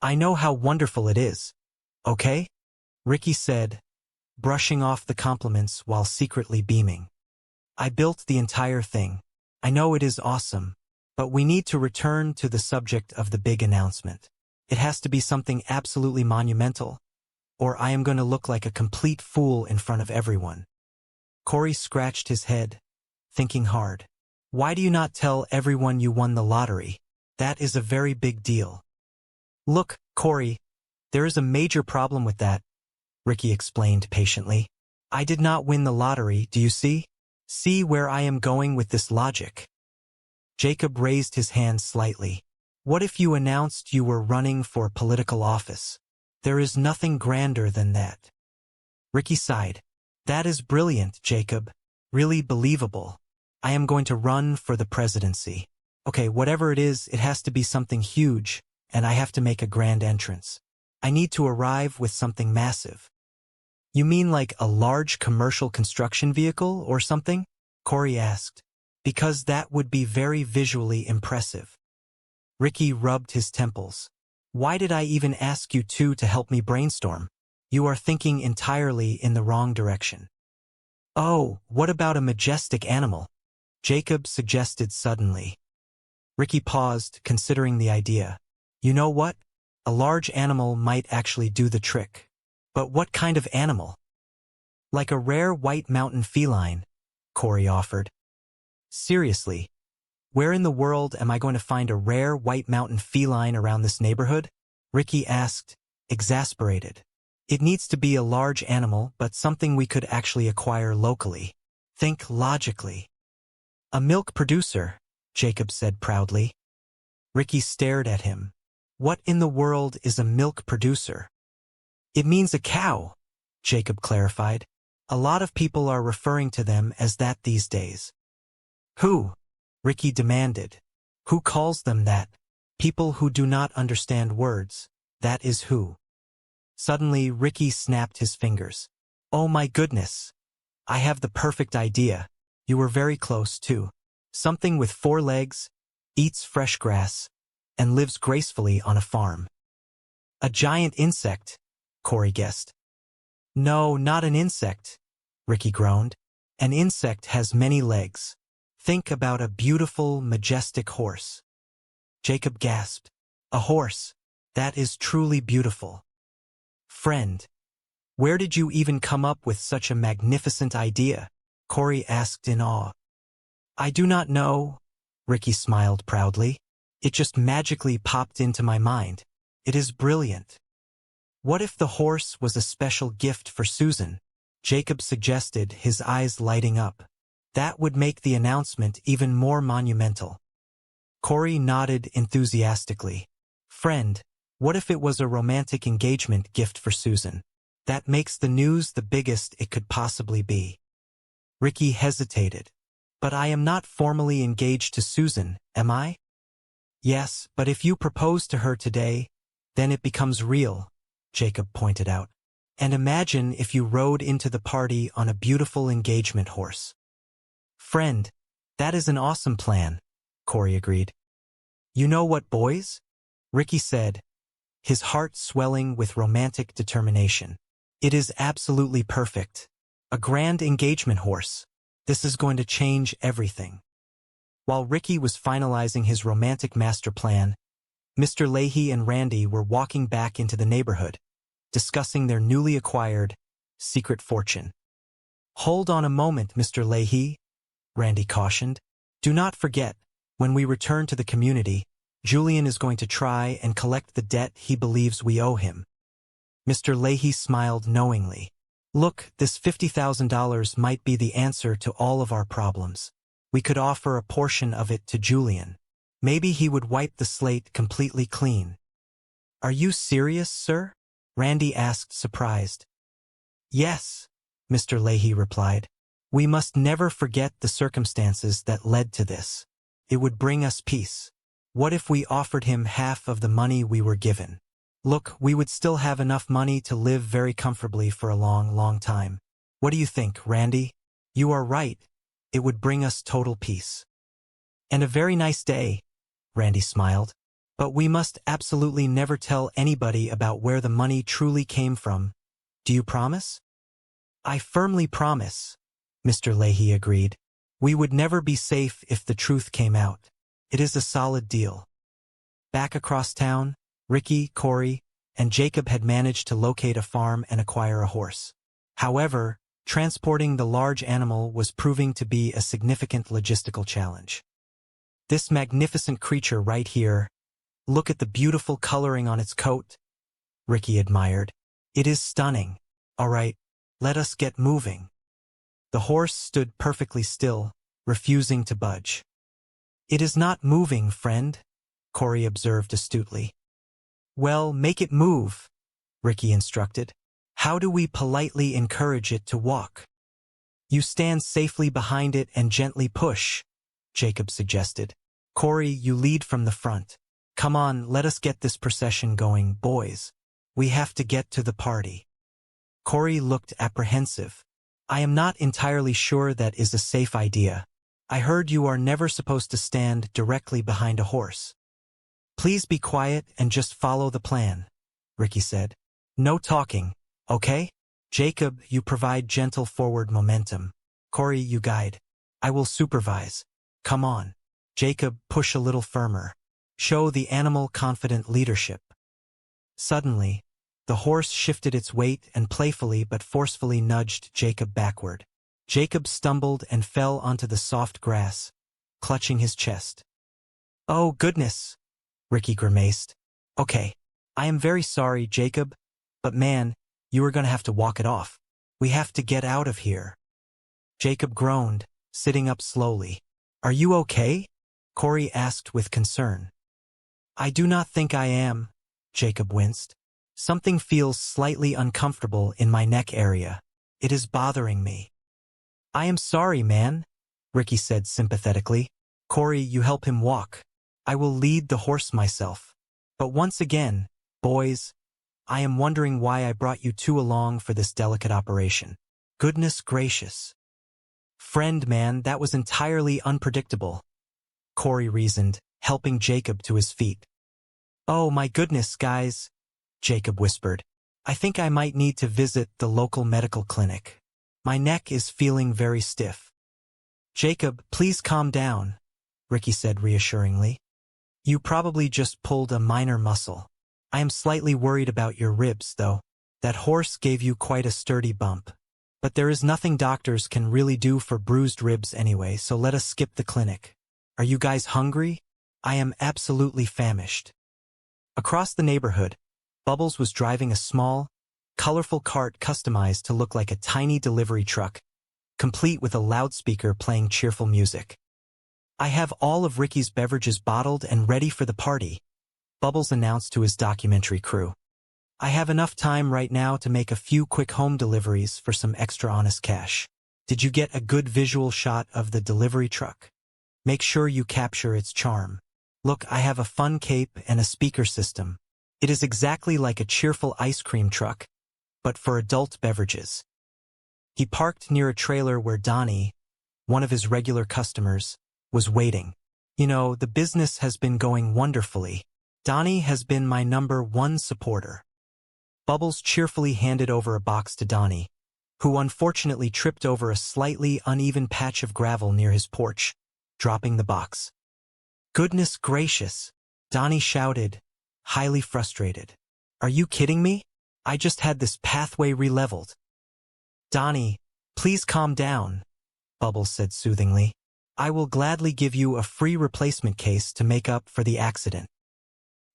I know how wonderful it is. Okay? Ricky said, brushing off the compliments while secretly beaming. I built the entire thing. I know it is awesome, but we need to return to the subject of the big announcement. It has to be something absolutely monumental, or I am going to look like a complete fool in front of everyone. Corey scratched his head, thinking hard. Why do you not tell everyone you won the lottery? That is a very big deal. Look, Corey, there is a major problem with that, Ricky explained patiently. I did not win the lottery, do you see? See where I am going with this logic. Jacob raised his hand slightly. What if you announced you were running for political office? There is nothing grander than that. Ricky sighed. That is brilliant, Jacob. Really believable. I am going to run for the presidency. Okay, whatever it is, it has to be something huge, and I have to make a grand entrance. I need to arrive with something massive. You mean like a large commercial construction vehicle or something? Corey asked. Because that would be very visually impressive. Ricky rubbed his temples. Why did I even ask you two to help me brainstorm? You are thinking entirely in the wrong direction. Oh, what about a majestic animal? Jacob suggested suddenly. Ricky paused, considering the idea. You know what? A large animal might actually do the trick. But what kind of animal? Like a rare white mountain feline, Corey offered. Seriously, where in the world am I going to find a rare white mountain feline around this neighborhood? Ricky asked, exasperated. It needs to be a large animal, but something we could actually acquire locally. Think logically. A milk producer, Jacob said proudly. Ricky stared at him. What in the world is a milk producer? It means a cow, Jacob clarified. A lot of people are referring to them as that these days. Who? Ricky demanded. Who calls them that? People who do not understand words. That is who. Suddenly, Ricky snapped his fingers. Oh my goodness. I have the perfect idea. You were very close, too. Something with 4 legs, eats fresh grass, and lives gracefully on a farm. A giant insect, Corey guessed. No, not an insect, Ricky groaned. An insect has many legs. Think about a beautiful, majestic horse. Jacob gasped. A horse. That is truly beautiful. Friend, where did you even come up with such a magnificent idea? Corey asked in awe. I do not know, Ricky smiled proudly. It just magically popped into my mind. It is brilliant. What if the horse was a special gift for Susan? Jacob suggested, his eyes lighting up. That would make the announcement even more monumental. Corey nodded enthusiastically. Friend, what if it was a romantic engagement gift for Susan? That makes the news the biggest it could possibly be. Ricky hesitated. But I am not formally engaged to Susan, am I? Yes, but if you propose to her today, then it becomes real, Jacob pointed out. And imagine if you rode into the party on a beautiful engagement horse. Friend, that is an awesome plan, Corey agreed. You know what, boys? Ricky said, his heart swelling with romantic determination. It is absolutely perfect. A grand engagement horse. This is going to change everything. While Ricky was finalizing his romantic master plan, Mr. Leahy and Randy were walking back into the neighborhood, discussing their newly acquired secret fortune. Hold on a moment, Mr. Leahy, Randy cautioned. Do not forget, when we return to the community, Julian is going to try and collect the debt he believes we owe him. Mr. Leahy smiled knowingly. Look, this $50,000 might be the answer to all of our problems. We could offer a portion of it to Julian. Maybe he would wipe the slate completely clean. Are you serious, sir? Randy asked, surprised. Yes, Mr. Leahy replied. We must never forget the circumstances that led to this. It would bring us peace. What if we offered him half of the money we were given? Look, we would still have enough money to live very comfortably for a long, long time. What do you think, Randy? You are right. It would bring us total peace. And a very nice day, Randy smiled. But we must absolutely never tell anybody about where the money truly came from. Do you promise? I firmly promise, Mr. Leahy agreed. We would never be safe if the truth came out. It is a solid deal. Back across town, Ricky, Corey, and Jacob had managed to locate a farm and acquire a horse. However, transporting the large animal was proving to be a significant logistical challenge. This magnificent creature right here, look at the beautiful coloring on its coat, Ricky admired. It is stunning. All right, let us get moving. The horse stood perfectly still, refusing to budge. It is not moving, friend, Corey observed astutely. Well, make it move, Ricky instructed. How do we politely encourage it to walk? You stand safely behind it and gently push, Jacob suggested. Corey, you lead from the front. Come on, let us get this procession going, boys. We have to get to the party. Corey looked apprehensive. I am not entirely sure that is a safe idea. I heard you are never supposed to stand directly behind a horse. Please be quiet and just follow the plan, Ricky said. No talking, okay? Jacob, you provide gentle forward momentum. Corey, you guide. I will supervise. Come on. Jacob, push a little firmer. Show the animal confident leadership. Suddenly, the horse shifted its weight and playfully but forcefully nudged Jacob backward. Jacob stumbled and fell onto the soft grass, clutching his chest. Oh, goodness, Ricky grimaced. Okay, I am very sorry, Jacob, but man, you are going to have to walk it off. We have to get out of here. Jacob groaned, sitting up slowly. Are you okay? Corey asked with concern. I do not think I am, Jacob winced. Something feels slightly uncomfortable in my neck area. It is bothering me. I am sorry, man, Ricky said sympathetically. Corey, you help him walk. I will lead the horse myself. But once again, boys, I am wondering why I brought you two along for this delicate operation. Goodness gracious. Friend, man, that was entirely unpredictable, Corey reasoned, helping Jacob to his feet. Oh my goodness, guys, Jacob whispered. I think I might need to visit the local medical clinic. My neck is feeling very stiff. Jacob, please calm down, Ricky said reassuringly. You probably just pulled a minor muscle. I am slightly worried about your ribs, though. That horse gave you quite a sturdy bump. But there is nothing doctors can really do for bruised ribs anyway, so let us skip the clinic. Are you guys hungry? I am absolutely famished. Across the neighborhood, Bubbles was driving a small, colorful cart customized to look like a tiny delivery truck, complete with a loudspeaker playing cheerful music. I have all of Ricky's beverages bottled and ready for the party, Bubbles announced to his documentary crew. I have enough time right now to make a few quick home deliveries for some extra honest cash. Did you get a good visual shot of the delivery truck? Make sure you capture its charm. Look, I have a fun cape and a speaker system. It is exactly like a cheerful ice cream truck, but for adult beverages. He parked near a trailer where Donnie, one of his regular customers, was waiting. You know, the business has been going wonderfully. Donnie has been my #1 supporter. Bubbles cheerfully handed over a box to Donnie, who unfortunately tripped over a slightly uneven patch of gravel near his porch, dropping the box. Goodness gracious, Donnie shouted, highly frustrated. Are you kidding me? I just had this pathway re-leveled. Donnie, please calm down, Bubbles said soothingly. I will gladly give you a free replacement case to make up for the accident.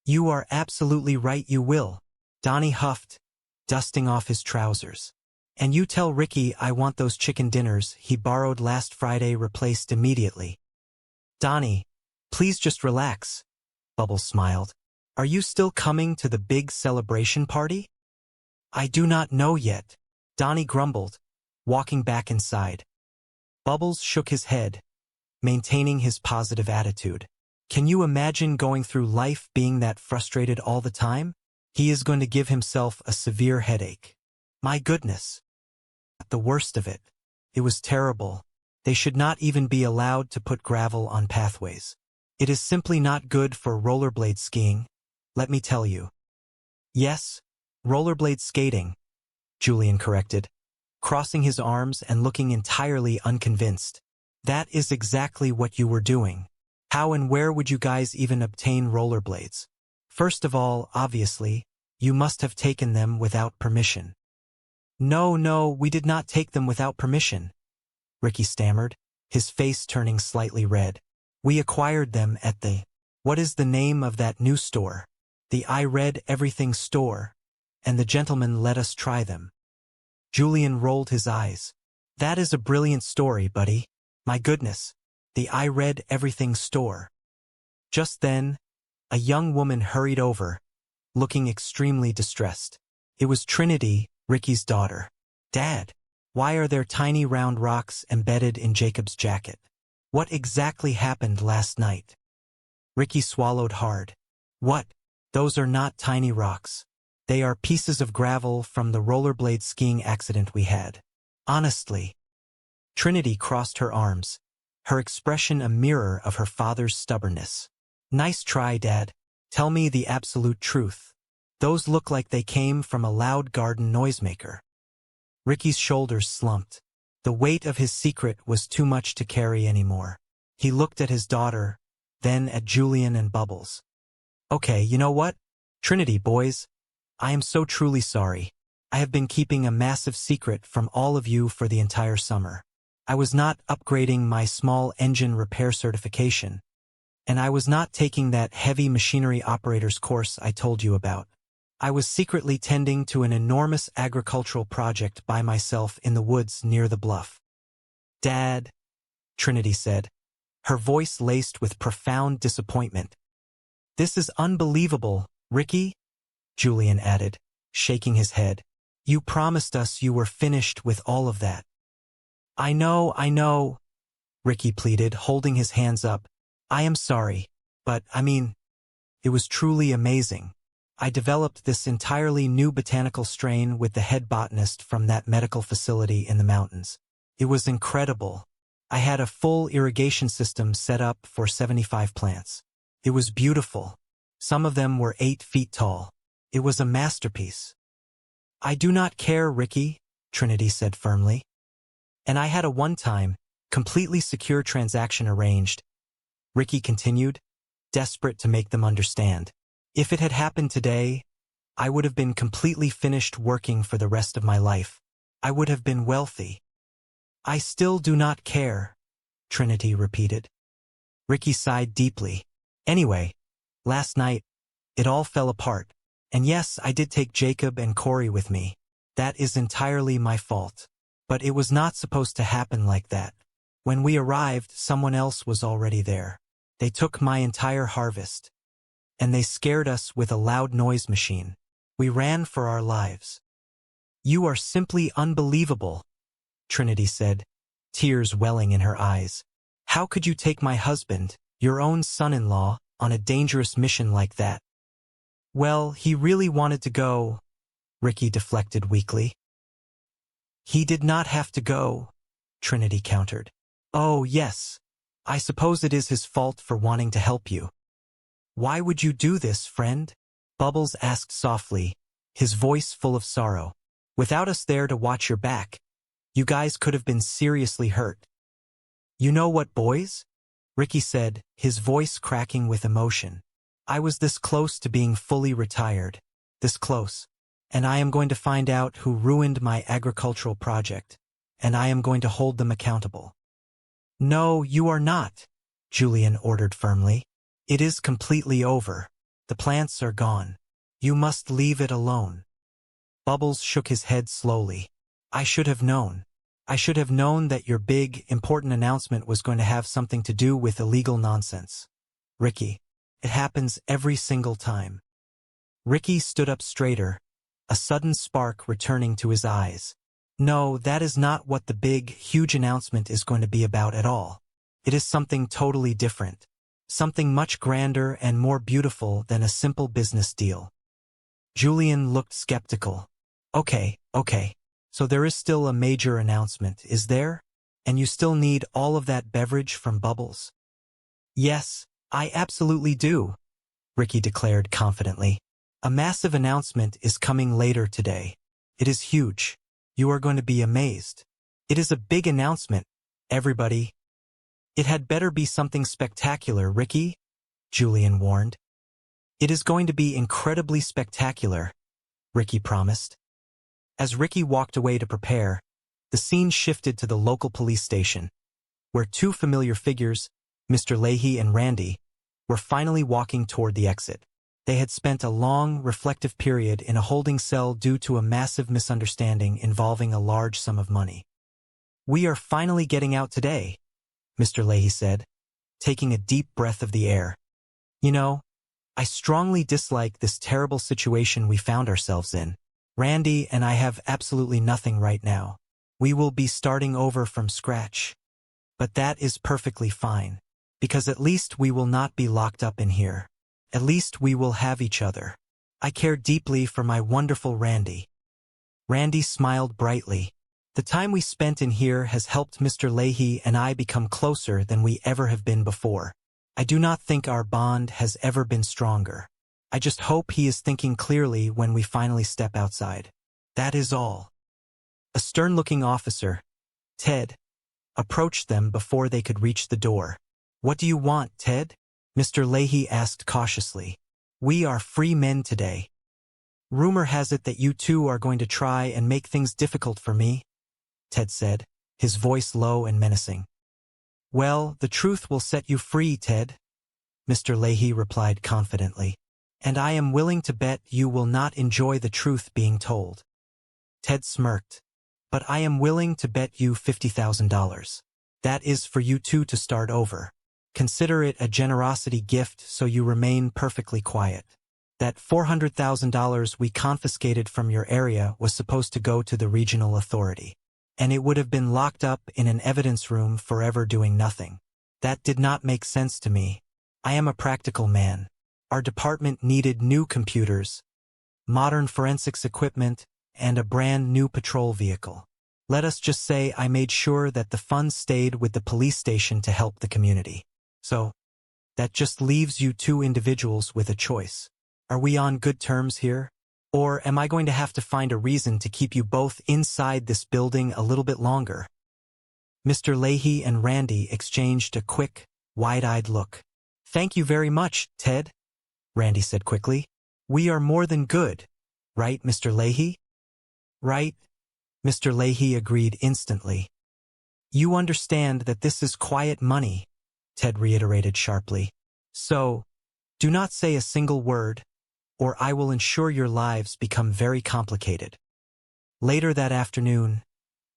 You are absolutely right, you will, Donnie huffed, dusting off his trousers. And you tell Ricky I want those chicken dinners he borrowed last Friday replaced immediately. Donnie, please just relax, Bubbles smiled. Are you still coming to the big celebration party? I do not know yet, Donnie grumbled, walking back inside. Bubbles shook his head, maintaining his positive attitude. Can you imagine going through life being that frustrated all the time? He is going to give himself a severe headache. My goodness. The worst of it. It was terrible. They should not even be allowed to put gravel on pathways. It is simply not good for rollerblade skiing, let me tell you. Yes, rollerblade skating, Julian corrected, crossing his arms and looking entirely unconvinced. That is exactly what you were doing. How and where would you guys even obtain rollerblades? First of all, obviously, you must have taken them without permission. No, we did not take them without permission, Ricky stammered, his face turning slightly red. We acquired them at the… What is the name of that new store? The I Read Everything store, and the gentleman let us try them. Julian rolled his eyes. That is a brilliant story, buddy. My goodness, the I Read Everything store. Just then, a young woman hurried over, looking extremely distressed. It was Trinity, Ricky's daughter. Dad, why are there tiny round rocks embedded in Jacob's jacket? What exactly happened last night? Ricky swallowed hard. What? Those are not tiny rocks. They are pieces of gravel from the rollerblade skiing accident we had. Honestly. Trinity crossed her arms, her expression a mirror of her father's stubbornness. Nice try, Dad. Tell me the absolute truth. Those look like they came from a loud garden noisemaker. Ricky's shoulders slumped. The weight of his secret was too much to carry anymore. He looked at his daughter, then at Julian and Bubbles. Okay, you know what? Trinity, boys. I am so truly sorry. I have been keeping a massive secret from all of you for the entire summer. I was not upgrading my small engine repair certification, and I was not taking that heavy machinery operator's course I told you about. I was secretly tending to an enormous agricultural project by myself in the woods near the bluff. Dad, Trinity said, her voice laced with profound disappointment. This is unbelievable, Ricky, Julian added, shaking his head. You promised us you were finished with all of that. I know, Ricky pleaded, holding his hands up. I am sorry, but, it was truly amazing. I developed this entirely new botanical strain with the head botanist from that medical facility in the mountains. It was incredible. I had a full irrigation system set up for 75 plants. It was beautiful. Some of them were 8 feet tall. It was a masterpiece. I do not care, Ricky, Trinity said firmly. And I had a one-time, completely secure transaction arranged, Ricky continued, desperate to make them understand. If it had happened today, I would have been completely finished working for the rest of my life. I would have been wealthy. I still do not care, Trinity repeated. Ricky sighed deeply. Anyway, last night, it all fell apart. And yes, I did take Jacob and Corey with me. That is entirely my fault. But it was not supposed to happen like that. When we arrived, someone else was already there. They took my entire harvest. And they scared us with a loud noise machine. We ran for our lives. You are simply unbelievable, Trinity said, tears welling in her eyes. How could you take my husband, your own son-in-law, on a dangerous mission like that? Well, he really wanted to go, Ricky deflected weakly. He did not have to go, Trinity countered. Oh, yes. I suppose it is his fault for wanting to help you. Why would you do this, friend? Bubbles asked softly, his voice full of sorrow. Without us there to watch your back, you guys could have been seriously hurt. You know what, boys? Ricky said, his voice cracking with emotion. I was this close to being fully retired. This close. And I am going to find out who ruined my agricultural project. And I am going to hold them accountable. No, you are not, Julian ordered firmly. It is completely over. The plants are gone. You must leave it alone. Bubbles shook his head slowly. I should have known. I should have known that your big, important announcement was going to have something to do with illegal nonsense. Ricky, it happens every single time. Ricky stood up straighter, a sudden spark returning to his eyes. No, that is not what the big, huge announcement is going to be about at all. It is something totally different. Something much grander and more beautiful than a simple business deal. Julian looked skeptical. Okay. So there is still a major announcement, is there? And you still need all of that beverage from Bubbles? Yes, I absolutely do, Ricky declared confidently. A massive announcement is coming later today. It is huge. You are going to be amazed. It is a big announcement, everybody. It had better be something spectacular, Ricky, Julian warned. It is going to be incredibly spectacular, Ricky promised. As Ricky walked away to prepare, the scene shifted to the local police station, where two familiar figures, Mr. Leahy and Randy, were finally walking toward the exit. They had spent a long, reflective period in a holding cell due to a massive misunderstanding involving a large sum of money. "We are finally getting out today," Mr. Leahy said, taking a deep breath of the air. "You know, I strongly dislike this terrible situation we found ourselves in. Randy and I have absolutely nothing right now. We will be starting over from scratch. But that is perfectly fine, because at least we will not be locked up in here. At least we will have each other. I care deeply for my wonderful Randy." Randy smiled brightly. "The time we spent in here has helped Mr. Leahy and I become closer than we ever have been before. I do not think our bond has ever been stronger. I just hope he is thinking clearly when we finally step outside. That is all." A stern-looking officer, Ted, approached them before they could reach the door. "What do you want, Ted?" Mr. Leahy asked cautiously. "We are free men today. Rumor has it that you two are going to try and make things difficult for me," Ted said, his voice low and menacing. "Well, the truth will set you free, Ted," Mr. Leahy replied confidently. "And I am willing to bet you will not enjoy the truth being told." Ted smirked. "But I am willing to bet you $50,000. That is for you two to start over. Consider it a generosity gift so you remain perfectly quiet. That $400,000 we confiscated from your area was supposed to go to the regional authority. And it would have been locked up in an evidence room forever doing nothing. That did not make sense to me. I am a practical man. Our department needed new computers, modern forensics equipment, and a brand new patrol vehicle. Let us just say I made sure that the funds stayed with the police station to help the community. So, that just leaves you two individuals with a choice. Are we on good terms here? Or am I going to have to find a reason to keep you both inside this building a little bit longer?" Mr. Leahy and Randy exchanged a quick, wide-eyed look. "Thank you very much, Ted," Randy said quickly. "We are more than good. Right, Mr. Leahy?" "Right," Mr. Leahy agreed instantly. "You understand that this is quiet money," Ted reiterated sharply. "So, do not say a single word, or I will ensure your lives become very complicated." Later that afternoon,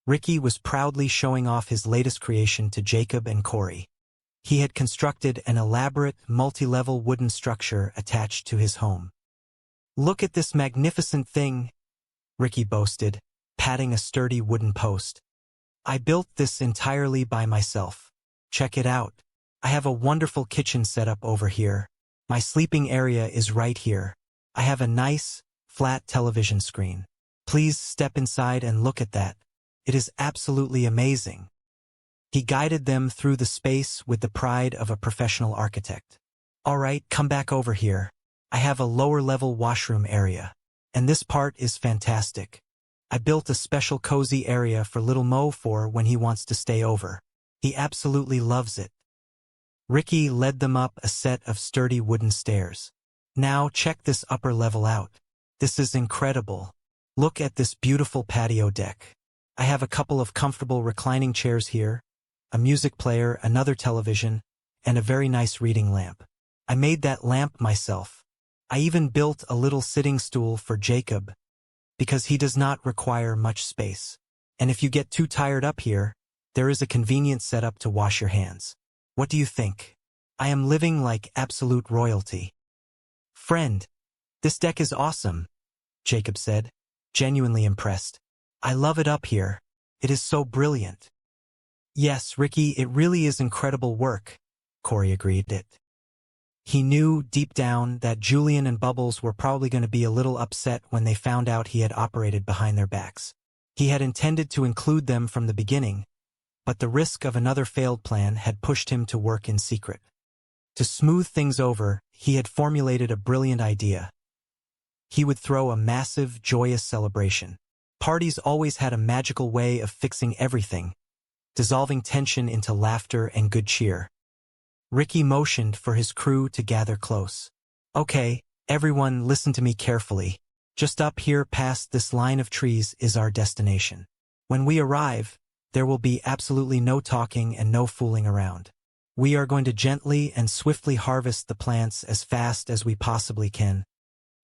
Ricky was proudly showing off his latest creation to Jacob and Corey. He had constructed an elaborate, multi-level wooden structure attached to his home. "Look at this magnificent thing," Ricky boasted, patting a sturdy wooden post. "I built this entirely by myself. Check it out. I have a wonderful kitchen setup over here. My sleeping area is right here. I have a nice, flat television screen. Please step inside and look at that. It is absolutely amazing." He guided them through the space with the pride of a professional architect. "All right, come back over here. I have a lower-level washroom area. And this part is fantastic. I built a special cozy area for little Mo for when he wants to stay over. He absolutely loves it." Ricky led them up a set of sturdy wooden stairs. "Now check this upper level out. This is incredible. Look at this beautiful patio deck. I have a couple of comfortable reclining chairs here, a music player, another television, and a very nice reading lamp. I made that lamp myself. I even built a little sitting stool for Jacob, because he does not require much space. And if you get too tired up here, there is a convenient setup to wash your hands. What do you think? I am living like absolute royalty." "Friend, this deck is awesome," Jacob said, genuinely impressed. "I love it up here. It is so brilliant." "Yes, Ricky, it really is incredible work," Corey agreed. He knew deep down that Julian and Bubbles were probably going to be a little upset when they found out he had operated behind their backs. He had intended to include them from the beginning, but the risk of another failed plan had pushed him to work in secret. To smooth things over, he had formulated a brilliant idea. He would throw a massive, joyous celebration. Parties always had a magical way of fixing everything, dissolving tension into laughter and good cheer. Ricky motioned for his crew to gather close. Okay, everyone, listen to me carefully. Just up here past this line of trees is our destination. When we arrive, there will be absolutely no talking and no fooling around. We are going to gently and swiftly harvest the plants as fast as we possibly can,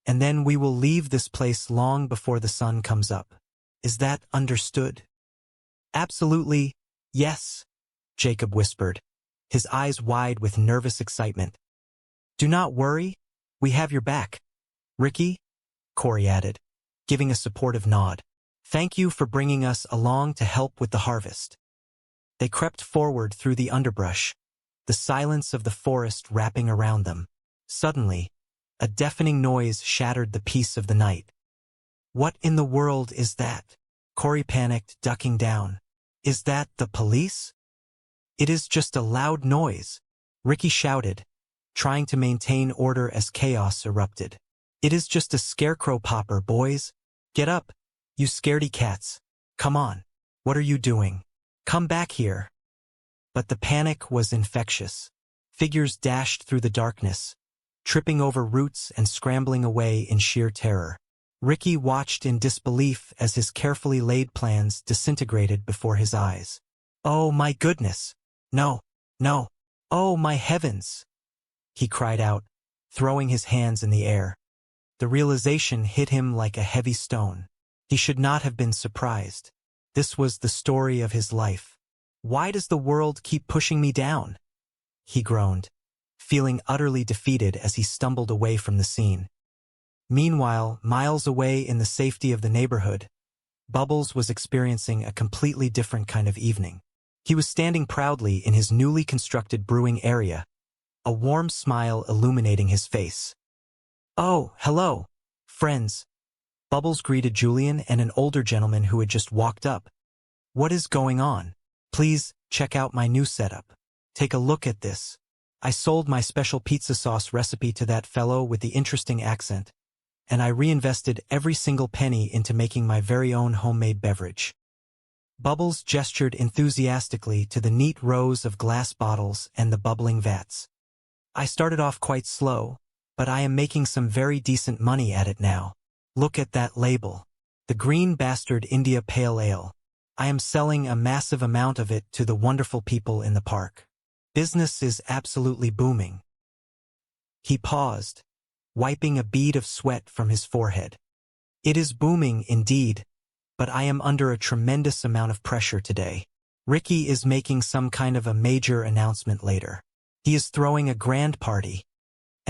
and then we will leave this place long before the sun comes up. Is that understood? Absolutely, yes, Jacob whispered, his eyes wide with nervous excitement. Do not worry, we have your back. Ricky, Corey added, giving a supportive nod. Thank you for bringing us along to help with the harvest. They crept forward through the underbrush, the silence of the forest wrapping around them. Suddenly, a deafening noise shattered the peace of the night. What in the world is that? Corey panicked, ducking down. Is that the police? It is just a loud noise, Ricky shouted, trying to maintain order as chaos erupted. It is just a scarecrow popper, boys. Get up, you scaredy cats. Come on. What are you doing? Come back here. But the panic was infectious. Figures dashed through the darkness, tripping over roots and scrambling away in sheer terror. Ricky watched in disbelief as his carefully laid plans disintegrated before his eyes. Oh my goodness! No, no! Oh my heavens! He cried out, throwing his hands in the air. The realization hit him like a heavy stone. He should not have been surprised. This was the story of his life. Why does the world keep pushing me down? He groaned, feeling utterly defeated as he stumbled away from the scene. Meanwhile, miles away in the safety of the neighborhood, Bubbles was experiencing a completely different kind of evening. He was standing proudly in his newly constructed brewing area, a warm smile illuminating his face. Oh, hello, friends. Bubbles greeted Julian and an older gentleman who had just walked up. What is going on? Please, check out my new setup. Take a look at this. I sold my special pizza sauce recipe to that fellow with the interesting accent, and I reinvested every single penny into making my very own homemade beverage. Bubbles gestured enthusiastically to the neat rows of glass bottles and the bubbling vats. I started off quite slow, but I am making some very decent money at it now. Look at that label. The Green Bastard India Pale Ale. I am selling a massive amount of it to the wonderful people in the park. Business is absolutely booming. He paused, wiping a bead of sweat from his forehead. It is booming indeed, but I am under a tremendous amount of pressure today. Ricky is making some kind of a major announcement later. He is throwing a grand party,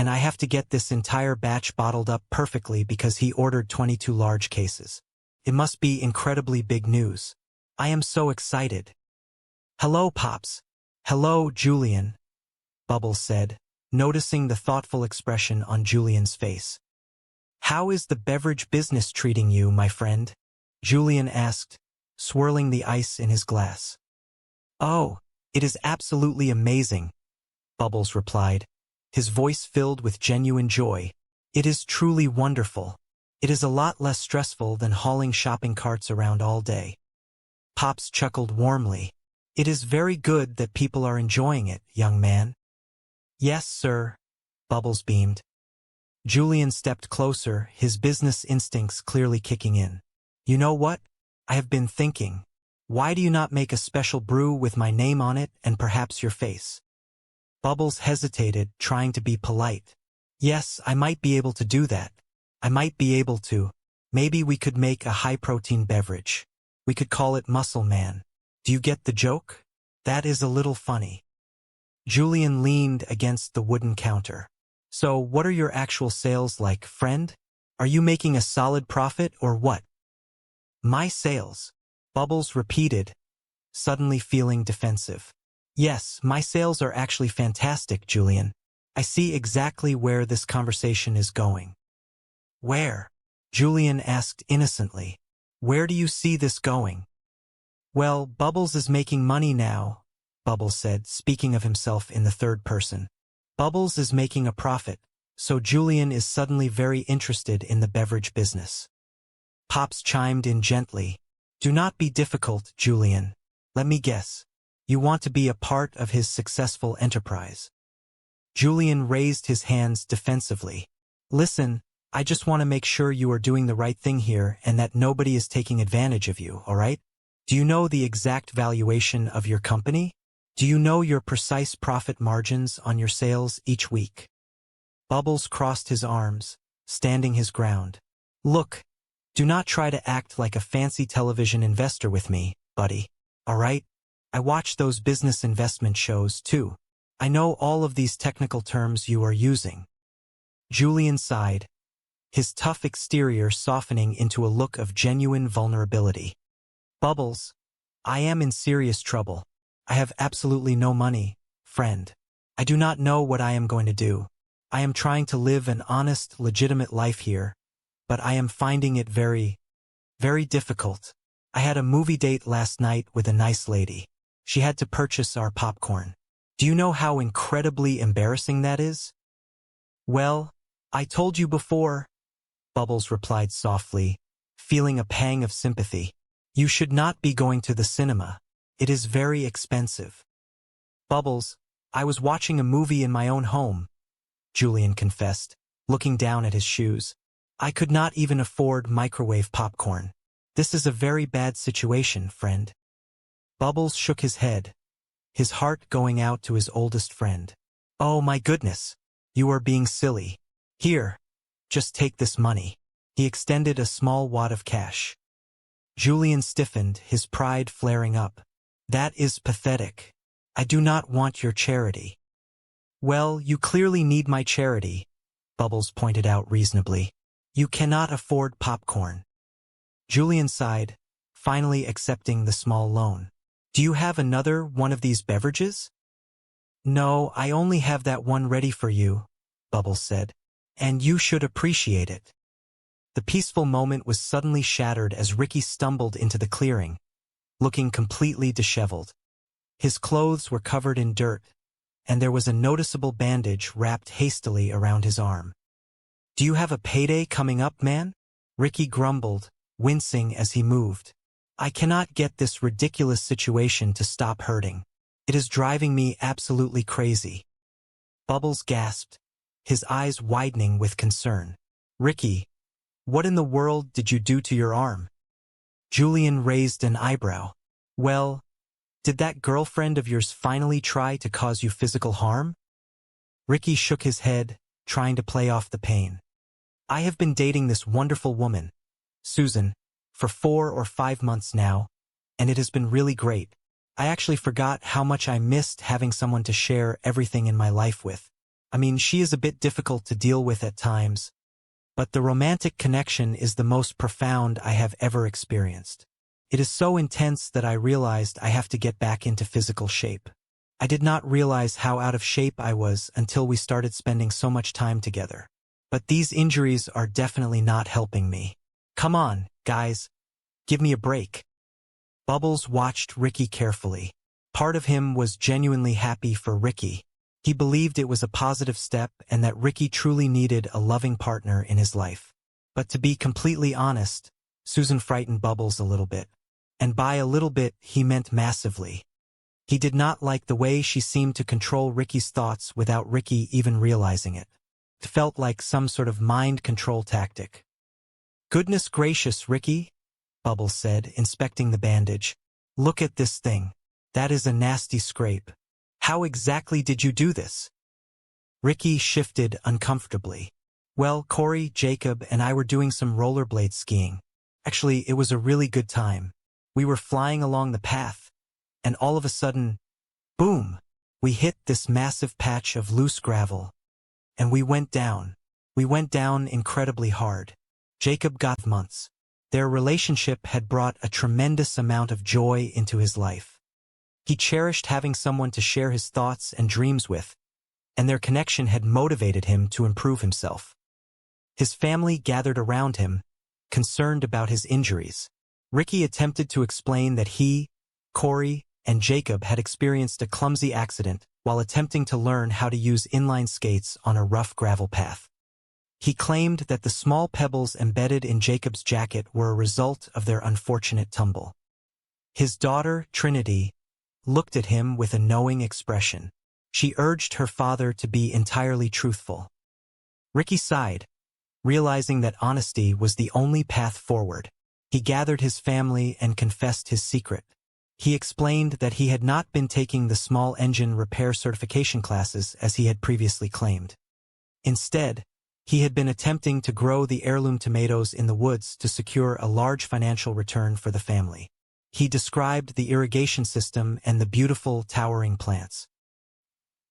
and I have to get this entire batch bottled up perfectly because he ordered 22 large cases. It must be incredibly big news. I am so excited. Hello, Pops. Hello, Julian, Bubbles said, noticing the thoughtful expression on Julian's face. How is the beverage business treating you, my friend? Julian asked, swirling the ice in his glass. Oh, it is absolutely amazing, Bubbles replied, his voice filled with genuine joy. It is truly wonderful. It is a lot less stressful than hauling shopping carts around all day. Pops chuckled warmly. It is very good that people are enjoying it, young man. Yes, sir, Bubbles beamed. Julian stepped closer, his business instincts clearly kicking in. You know what? I have been thinking. Why do you not make a special brew with my name on it and perhaps your face? Bubbles hesitated, trying to be polite. Yes, I might be able to do that. I might be able to. Maybe we could make a high-protein beverage. We could call it Muscle Man. Do you get the joke? That is a little funny. Julian leaned against the wooden counter. So, what are your actual sales like, friend? Are you making a solid profit or what? My sales, Bubbles repeated, suddenly feeling defensive. Yes, my sales are actually fantastic, Julian. I see exactly where this conversation is going. Where? Julian asked innocently. Where do you see this going? Well, Bubbles is making money now, Bubbles said, speaking of himself in the third person. Bubbles is making a profit, so Julian is suddenly very interested in the beverage business. Pops chimed in gently. Do not be difficult, Julian. Let me guess. You want to be a part of his successful enterprise. Julian raised his hands defensively. Listen, I just want to make sure you are doing the right thing here and that nobody is taking advantage of you, all right? Do you know the exact valuation of your company? Do you know your precise profit margins on your sales each week? Bubbles crossed his arms, standing his ground. Look, do not try to act like a fancy television investor with me, buddy, all right? I watch those business investment shows too. I know all of these technical terms you are using. Julian sighed, his tough exterior softening into a look of genuine vulnerability. Bubbles, I am in serious trouble. I have absolutely no money, friend. I do not know what I am going to do. I am trying to live an honest, legitimate life here, but I am finding it very, very difficult. I had a movie date last night with a nice lady. She had to purchase our popcorn. Do you know how incredibly embarrassing that is? Well, I told you before, Bubbles replied softly, feeling a pang of sympathy. You should not be going to the cinema. It is very expensive. Bubbles, I was watching a movie in my own home, Julian confessed, looking down at his shoes. I could not even afford microwave popcorn. This is a very bad situation, friend. Bubbles shook his head, his heart going out to his oldest friend. Oh my goodness, you are being silly. Here, just take this money. He extended a small wad of cash. Julian stiffened, his pride flaring up. That is pathetic. I do not want your charity. Well, you clearly need my charity, Bubbles pointed out reasonably. You cannot afford popcorn. Julian sighed, finally accepting the small loan. Do you have another one of these beverages? No, I only have that one ready for you, Bubbles said. And you should appreciate it. The peaceful moment was suddenly shattered as Ricky stumbled into the clearing, looking completely disheveled. His clothes were covered in dirt, and there was a noticeable bandage wrapped hastily around his arm. Do you have a payday coming up, man? Ricky grumbled, wincing as he moved. I cannot get this ridiculous situation to stop hurting. It is driving me absolutely crazy. Bubbles gasped, his eyes widening with concern. Ricky, what in the world did you do to your arm? Julian raised an eyebrow. Well, did that girlfriend of yours finally try to cause you physical harm? Ricky shook his head, trying to play off the pain. I have been dating this wonderful woman, Susan, for 4 or 5 months now, and it has been really great. I actually forgot how much I missed having someone to share everything in my life with. I mean, she is a bit difficult to deal with at times, but the romantic connection is the most profound I have ever experienced. It is so intense that I realized I have to get back into physical shape. I did not realize how out of shape I was until we started spending so much time together. But these injuries are definitely not helping me. Come on, guys. Give me a break. Bubbles watched Ricky carefully. Part of him was genuinely happy for Ricky. He believed it was a positive step and that Ricky truly needed a loving partner in his life. But to be completely honest, Susan frightened Bubbles a little bit. And by a little bit, he meant massively. He did not like the way she seemed to control Ricky's thoughts without Ricky even realizing it. It felt like some sort of mind control tactic. Goodness gracious, Ricky, Bubbles said, inspecting the bandage. Look at this thing. That is a nasty scrape. How exactly did you do this? Ricky shifted uncomfortably. Well, Corey, Jacob, and I were doing some rollerblade skiing. Actually, it was a really good time. We were flying along the path, and all of a sudden, boom, we hit this massive patch of loose gravel. And we went down. We went down incredibly hard. Jacob got months. Their relationship had brought a tremendous amount of joy into his life. He cherished having someone to share his thoughts and dreams with, and their connection had motivated him to improve himself. His family gathered around him, concerned about his injuries. Ricky attempted to explain that he, Corey, and Jacob had experienced a clumsy accident, while attempting to learn how to use inline skates on a rough gravel path. He claimed that the small pebbles embedded in Jacob's jacket were a result of their unfortunate tumble. His daughter, Trinity, looked at him with a knowing expression. She urged her father to be entirely truthful. Ricky sighed, realizing that honesty was the only path forward. He gathered his family and confessed his secret. He explained that he had not been taking the small engine repair certification classes as he had previously claimed. Instead, he had been attempting to grow the heirloom tomatoes in the woods to secure a large financial return for the family. He described the irrigation system and the beautiful, towering plants.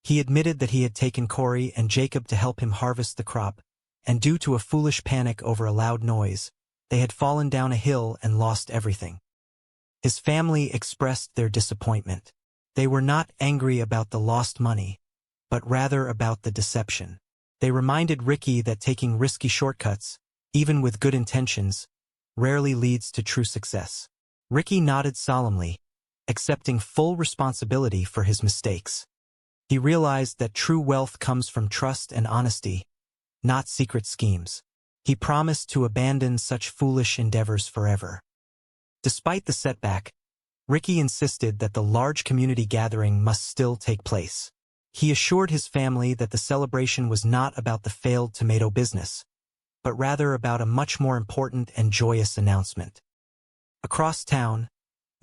He admitted that he had taken Corey and Jacob to help him harvest the crop, and due to a foolish panic over a loud noise, they had fallen down a hill and lost everything. His family expressed their disappointment. They were not angry about the lost money, but rather about the deception. They reminded Ricky that taking risky shortcuts, even with good intentions, rarely leads to true success. Ricky nodded solemnly, accepting full responsibility for his mistakes. He realized that true wealth comes from trust and honesty, not secret schemes. He promised to abandon such foolish endeavors forever. Despite the setback, Ricky insisted that the large community gathering must still take place. He assured his family that the celebration was not about the failed tomato business, but rather about a much more important and joyous announcement. Across town,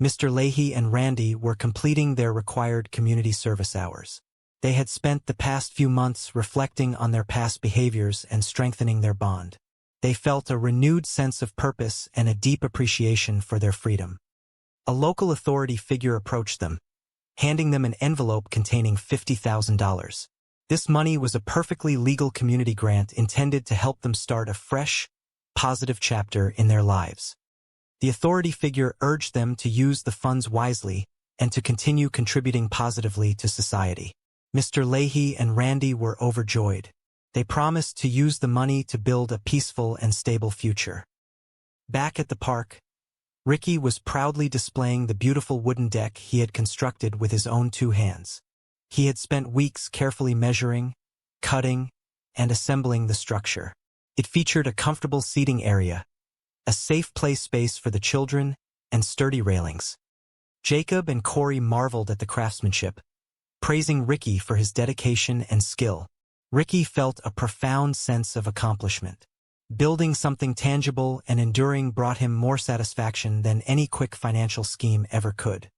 Mr. Leahy and Randy were completing their required community service hours. They had spent the past few months reflecting on their past behaviors and strengthening their bond. They felt a renewed sense of purpose and a deep appreciation for their freedom. A local authority figure approached them, handing them an envelope containing $50,000. This money was a perfectly legal community grant intended to help them start a fresh, positive chapter in their lives. The authority figure urged them to use the funds wisely and to continue contributing positively to society. Mr. Leahy and Randy were overjoyed. They promised to use the money to build a peaceful and stable future. Back at the park, Ricky was proudly displaying the beautiful wooden deck he had constructed with his own 2 hands. He had spent weeks carefully measuring, cutting, and assembling the structure. It featured a comfortable seating area, a safe play space for the children, and sturdy railings. Jacob and Corey marveled at the craftsmanship, praising Ricky for his dedication and skill. Ricky felt a profound sense of accomplishment. Building something tangible and enduring brought him more satisfaction than any quick financial scheme ever could.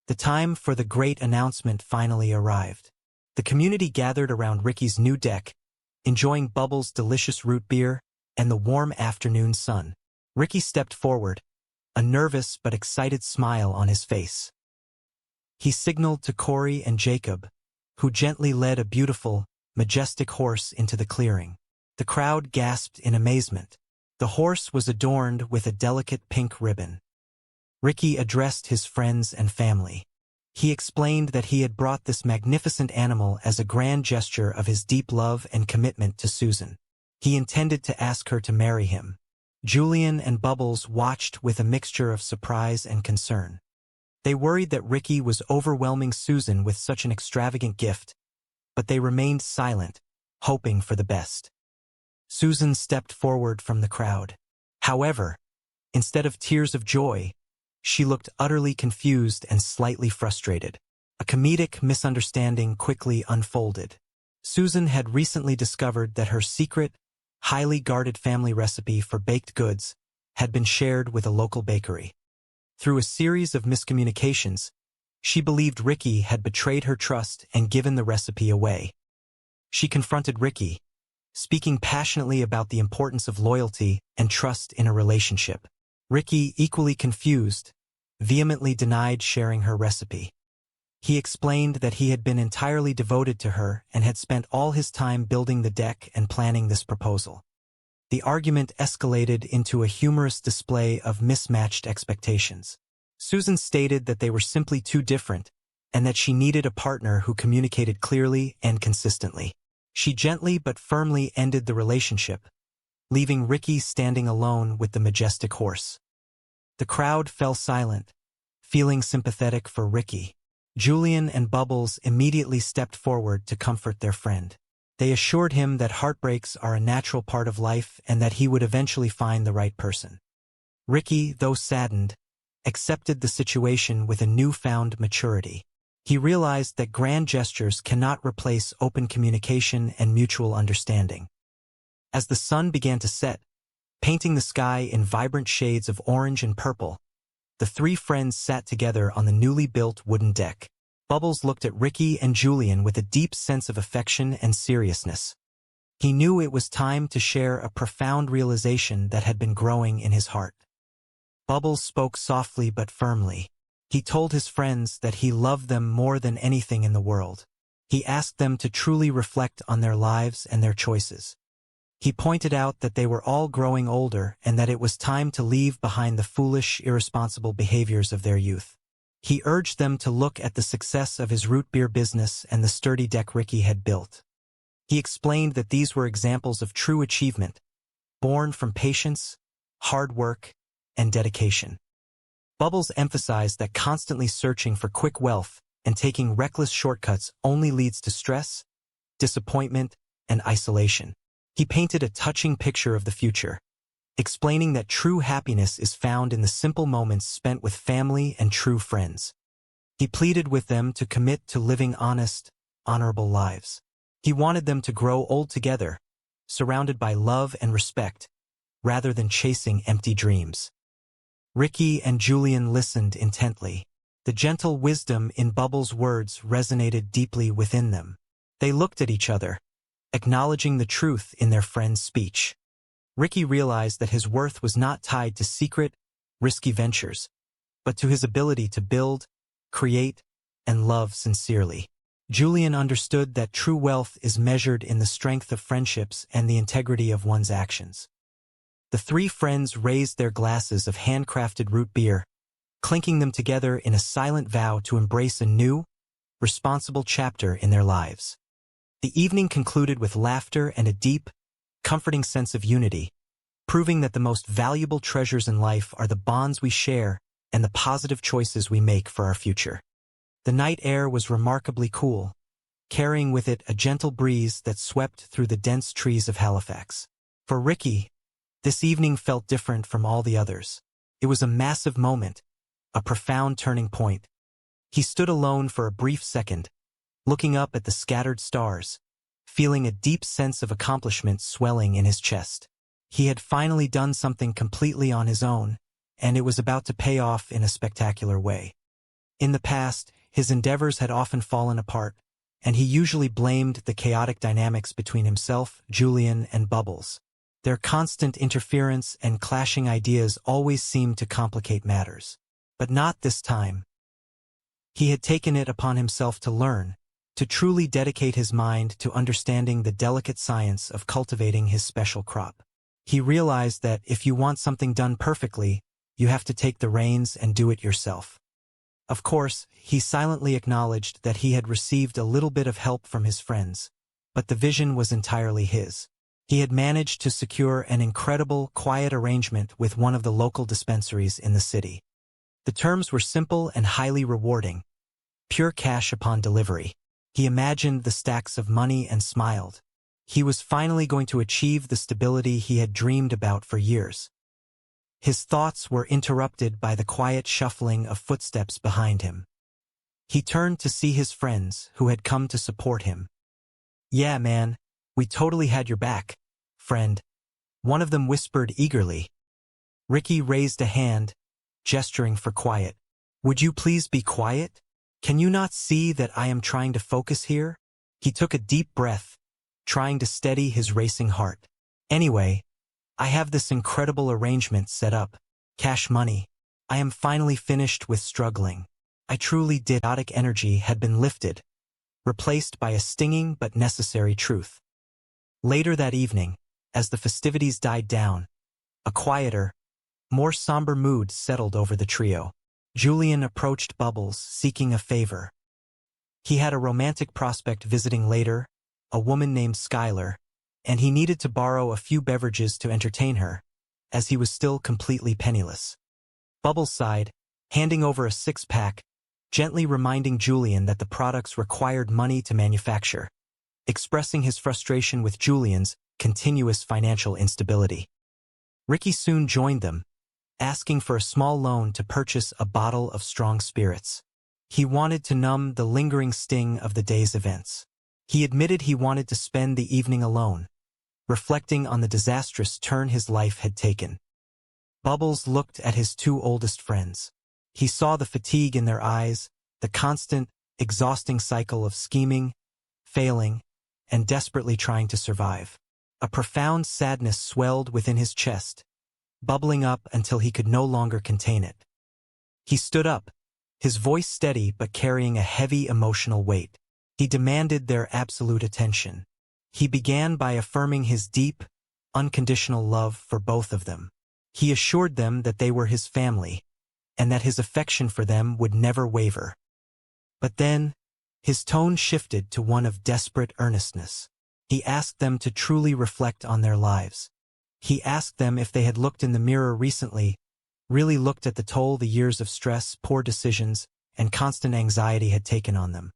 The time for the great announcement finally arrived. The community gathered around Ricky's new deck, enjoying Bubbles' delicious root beer and the warm afternoon sun. Ricky stepped forward, a nervous but excited smile on his face. He signaled to Corey and Jacob, who gently led a beautiful, majestic horse into the clearing. The crowd gasped in amazement. The horse was adorned with a delicate pink ribbon. Ricky addressed his friends and family. He explained that he had brought this magnificent animal as a grand gesture of his deep love and commitment to Susan. He intended to ask her to marry him. Julian and Bubbles watched with a mixture of surprise and concern. They worried that Ricky was overwhelming Susan with such an extravagant gift, but they remained silent, hoping for the best. Susan stepped forward from the crowd. However, instead of tears of joy, she looked utterly confused and slightly frustrated. A comedic misunderstanding quickly unfolded. Susan had recently discovered that her secret, highly guarded family recipe for baked goods had been shared with a local bakery. Through a series of miscommunications, she believed Ricky had betrayed her trust and given the recipe away. She confronted Ricky, speaking passionately about the importance of loyalty and trust in a relationship. Ricky, equally confused, vehemently denied sharing her recipe. He explained that he had been entirely devoted to her and had spent all his time building the deck and planning this proposal. The argument escalated into a humorous display of mismatched expectations. Susan stated that they were simply too different and that she needed a partner who communicated clearly and consistently. She gently but firmly ended the relationship, leaving Ricky standing alone with the majestic horse. The crowd fell silent, feeling sympathetic for Ricky. Julian and Bubbles immediately stepped forward to comfort their friend. They assured him that heartbreaks are a natural part of life and that he would eventually find the right person. Ricky, though saddened, accepted the situation with a newfound maturity. He realized that grand gestures cannot replace open communication and mutual understanding. As the sun began to set, painting the sky in vibrant shades of orange and purple, the three friends sat together on the newly built wooden deck. Bubbles looked at Ricky and Julian with a deep sense of affection and seriousness. He knew it was time to share a profound realization that had been growing in his heart. Bubbles spoke softly but firmly. He told his friends that he loved them more than anything in the world. He asked them to truly reflect on their lives and their choices. He pointed out that they were all growing older and that it was time to leave behind the foolish, irresponsible behaviors of their youth. He urged them to look at the success of his root beer business and the sturdy deck Ricky had built. He explained that these were examples of true achievement, born from patience, hard work, and dedication. Bubbles emphasized that constantly searching for quick wealth and taking reckless shortcuts only leads to stress, disappointment, and isolation. He painted a touching picture of the future, explaining that true happiness is found in the simple moments spent with family and true friends. He pleaded with them to commit to living honest, honorable lives. He wanted them to grow old together, surrounded by love and respect, rather than chasing empty dreams. Ricky and Julian listened intently. The gentle wisdom in Bubbles' words resonated deeply within them. They looked at each other, acknowledging the truth in their friend's speech. Ricky realized that his worth was not tied to secret, risky ventures, but to his ability to build, create, and love sincerely. Julian understood that true wealth is measured in the strength of friendships and the integrity of one's actions. The three friends raised their glasses of handcrafted root beer, clinking them together in a silent vow to embrace a new, responsible chapter in their lives. The evening concluded with laughter and a deep, comforting sense of unity, proving that the most valuable treasures in life are the bonds we share and the positive choices we make for our future. The night air was remarkably cool, carrying with it a gentle breeze that swept through the dense trees of Halifax. For Ricky, this evening felt different from all the others. It was a massive moment, a profound turning point. He stood alone for a brief second, looking up at the scattered stars, feeling a deep sense of accomplishment swelling in his chest. He had finally done something completely on his own, and it was about to pay off in a spectacular way. In the past, his endeavors had often fallen apart, and he usually blamed the chaotic dynamics between himself, Julian, and Bubbles. Their constant interference and clashing ideas always seemed to complicate matters. But not this time. He had taken it upon himself to learn, to truly dedicate his mind to understanding the delicate science of cultivating his special crop. He realized that if you want something done perfectly, you have to take the reins and do it yourself. Of course, he silently acknowledged that he had received a little bit of help from his friends, but the vision was entirely his. He had managed to secure an incredible, quiet arrangement with one of the local dispensaries in the city. The terms were simple and highly rewarding, pure cash upon delivery. He imagined the stacks of money and smiled. He was finally going to achieve the stability he had dreamed about for years. His thoughts were interrupted by the quiet shuffling of footsteps behind him. He turned to see his friends who had come to support him. "Yeah, man, we totally had your back, friend," one of them whispered eagerly. Ricky raised a hand, gesturing for quiet. "Would you please be quiet? Can you not see that I am trying to focus here?" He took a deep breath, trying to steady his racing heart. "Anyway, I have this incredible arrangement set up. Cash money. I am finally finished with struggling. I truly did." Chaotic energy had been lifted, replaced by a stinging but necessary truth. Later that evening, as the festivities died down, a quieter, more somber mood settled over the trio. Julian approached Bubbles, seeking a favor. He had a romantic prospect visiting later, a woman named Skylar, and he needed to borrow a few beverages to entertain her, as he was still completely penniless. Bubbles sighed, handing over a six-pack, gently reminding Julian that the products required money to manufacture, expressing his frustration with Julian's continuous financial instability. Ricky soon joined them, asking for a small loan to purchase a bottle of strong spirits. He wanted to numb the lingering sting of the day's events. He admitted he wanted to spend the evening alone, reflecting on the disastrous turn his life had taken. Bubbles looked at his two oldest friends. He saw the fatigue in their eyes, the constant, exhausting cycle of scheming, failing, and desperately trying to survive. A profound sadness swelled within his chest, bubbling up until he could no longer contain it. He stood up, his voice steady but carrying a heavy emotional weight. He demanded their absolute attention. He began by affirming his deep, unconditional love for both of them. He assured them that they were his family, and that his affection for them would never waver. But then, his tone shifted to one of desperate earnestness. He asked them to truly reflect on their lives. He asked them if they had looked in the mirror recently, really looked at the toll the years of stress, poor decisions, and constant anxiety had taken on them.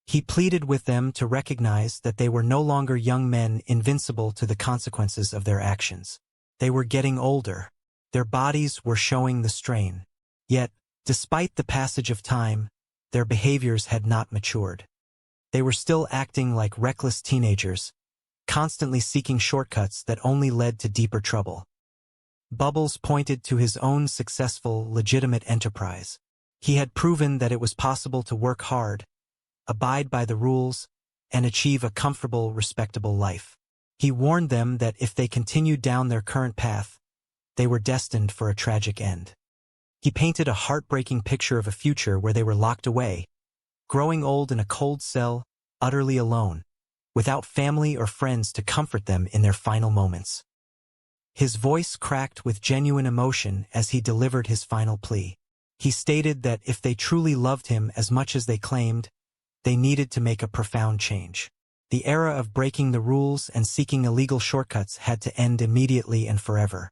He pleaded with them to recognize that they were no longer young men invincible to the consequences of their actions. They were getting older. Their bodies were showing the strain. Yet, despite the passage of time, their behaviors had not matured. They were still acting like reckless teenagers, constantly seeking shortcuts that only led to deeper trouble. Bubbles pointed to his own successful, legitimate enterprise. He had proven that it was possible to work hard, abide by the rules, and achieve a comfortable, respectable life. He warned them that if they continued down their current path, they were destined for a tragic end. He painted a heartbreaking picture of a future where they were locked away, growing old in a cold cell, utterly alone, without family or friends to comfort them in their final moments. His voice cracked with genuine emotion as he delivered his final plea. He stated that if they truly loved him as much as they claimed, they needed to make a profound change. The era of breaking the rules and seeking illegal shortcuts had to end immediately and forever.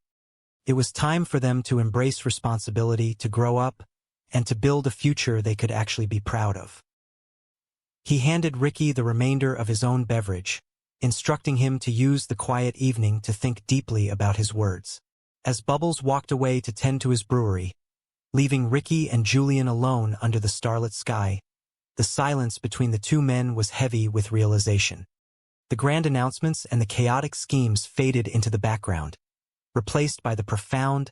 It was time for them to embrace responsibility, to grow up, and to build a future they could actually be proud of. He handed Ricky the remainder of his own beverage, instructing him to use the quiet evening to think deeply about his words. As Bubbles walked away to tend to his brewery, leaving Ricky and Julian alone under the starlit sky, the silence between the two men was heavy with realization. The grand announcements and the chaotic schemes faded into the background, replaced by the profound,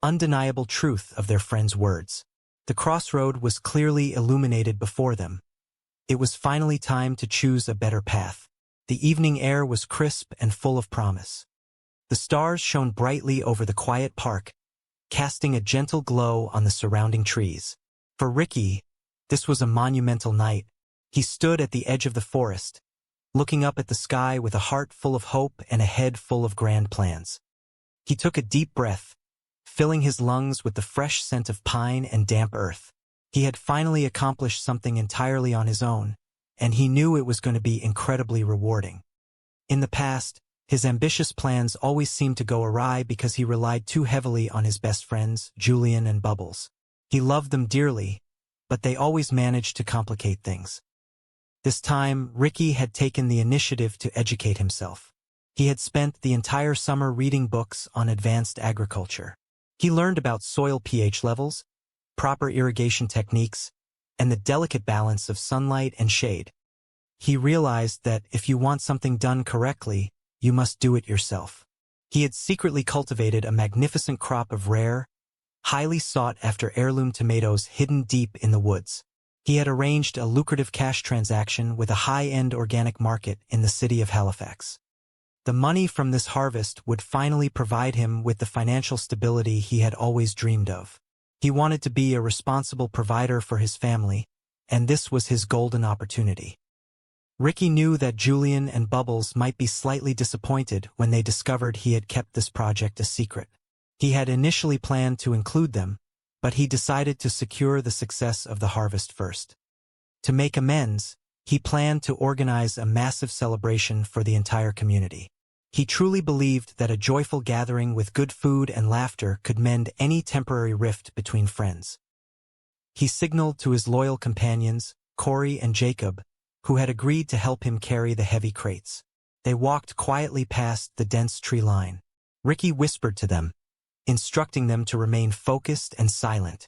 undeniable truth of their friend's words. The crossroad was clearly illuminated before them. It was finally time to choose a better path. The evening air was crisp and full of promise. The stars shone brightly over the quiet park, casting a gentle glow on the surrounding trees. For Ricky, this was a monumental night. He stood at the edge of the forest, looking up at the sky with a heart full of hope and a head full of grand plans. He took a deep breath, filling his lungs with the fresh scent of pine and damp earth. He had finally accomplished something entirely on his own, and he knew it was going to be incredibly rewarding. In the past, his ambitious plans always seemed to go awry because he relied too heavily on his best friends, Julian and Bubbles. He loved them dearly, but they always managed to complicate things. This time, Ricky had taken the initiative to educate himself. He had spent the entire summer reading books on advanced agriculture. He learned about soil pH levels, proper irrigation techniques, and the delicate balance of sunlight and shade. He realized that if you want something done correctly, you must do it yourself. He had secretly cultivated a magnificent crop of rare, highly sought-after heirloom tomatoes hidden deep in the woods. He had arranged a lucrative cash transaction with a high-end organic market in the city of Halifax. The money from this harvest would finally provide him with the financial stability he had always dreamed of. He wanted to be a responsible provider for his family, and this was his golden opportunity. Ricky knew that Julian and Bubbles might be slightly disappointed when they discovered he had kept this project a secret. He had initially planned to include them, but he decided to secure the success of the harvest first. To make amends, he planned to organize a massive celebration for the entire community. He truly believed that a joyful gathering with good food and laughter could mend any temporary rift between friends. He signaled to his loyal companions, Corey and Jacob, who had agreed to help him carry the heavy crates. They walked quietly past the dense tree line. Ricky whispered to them, instructing them to remain focused and silent.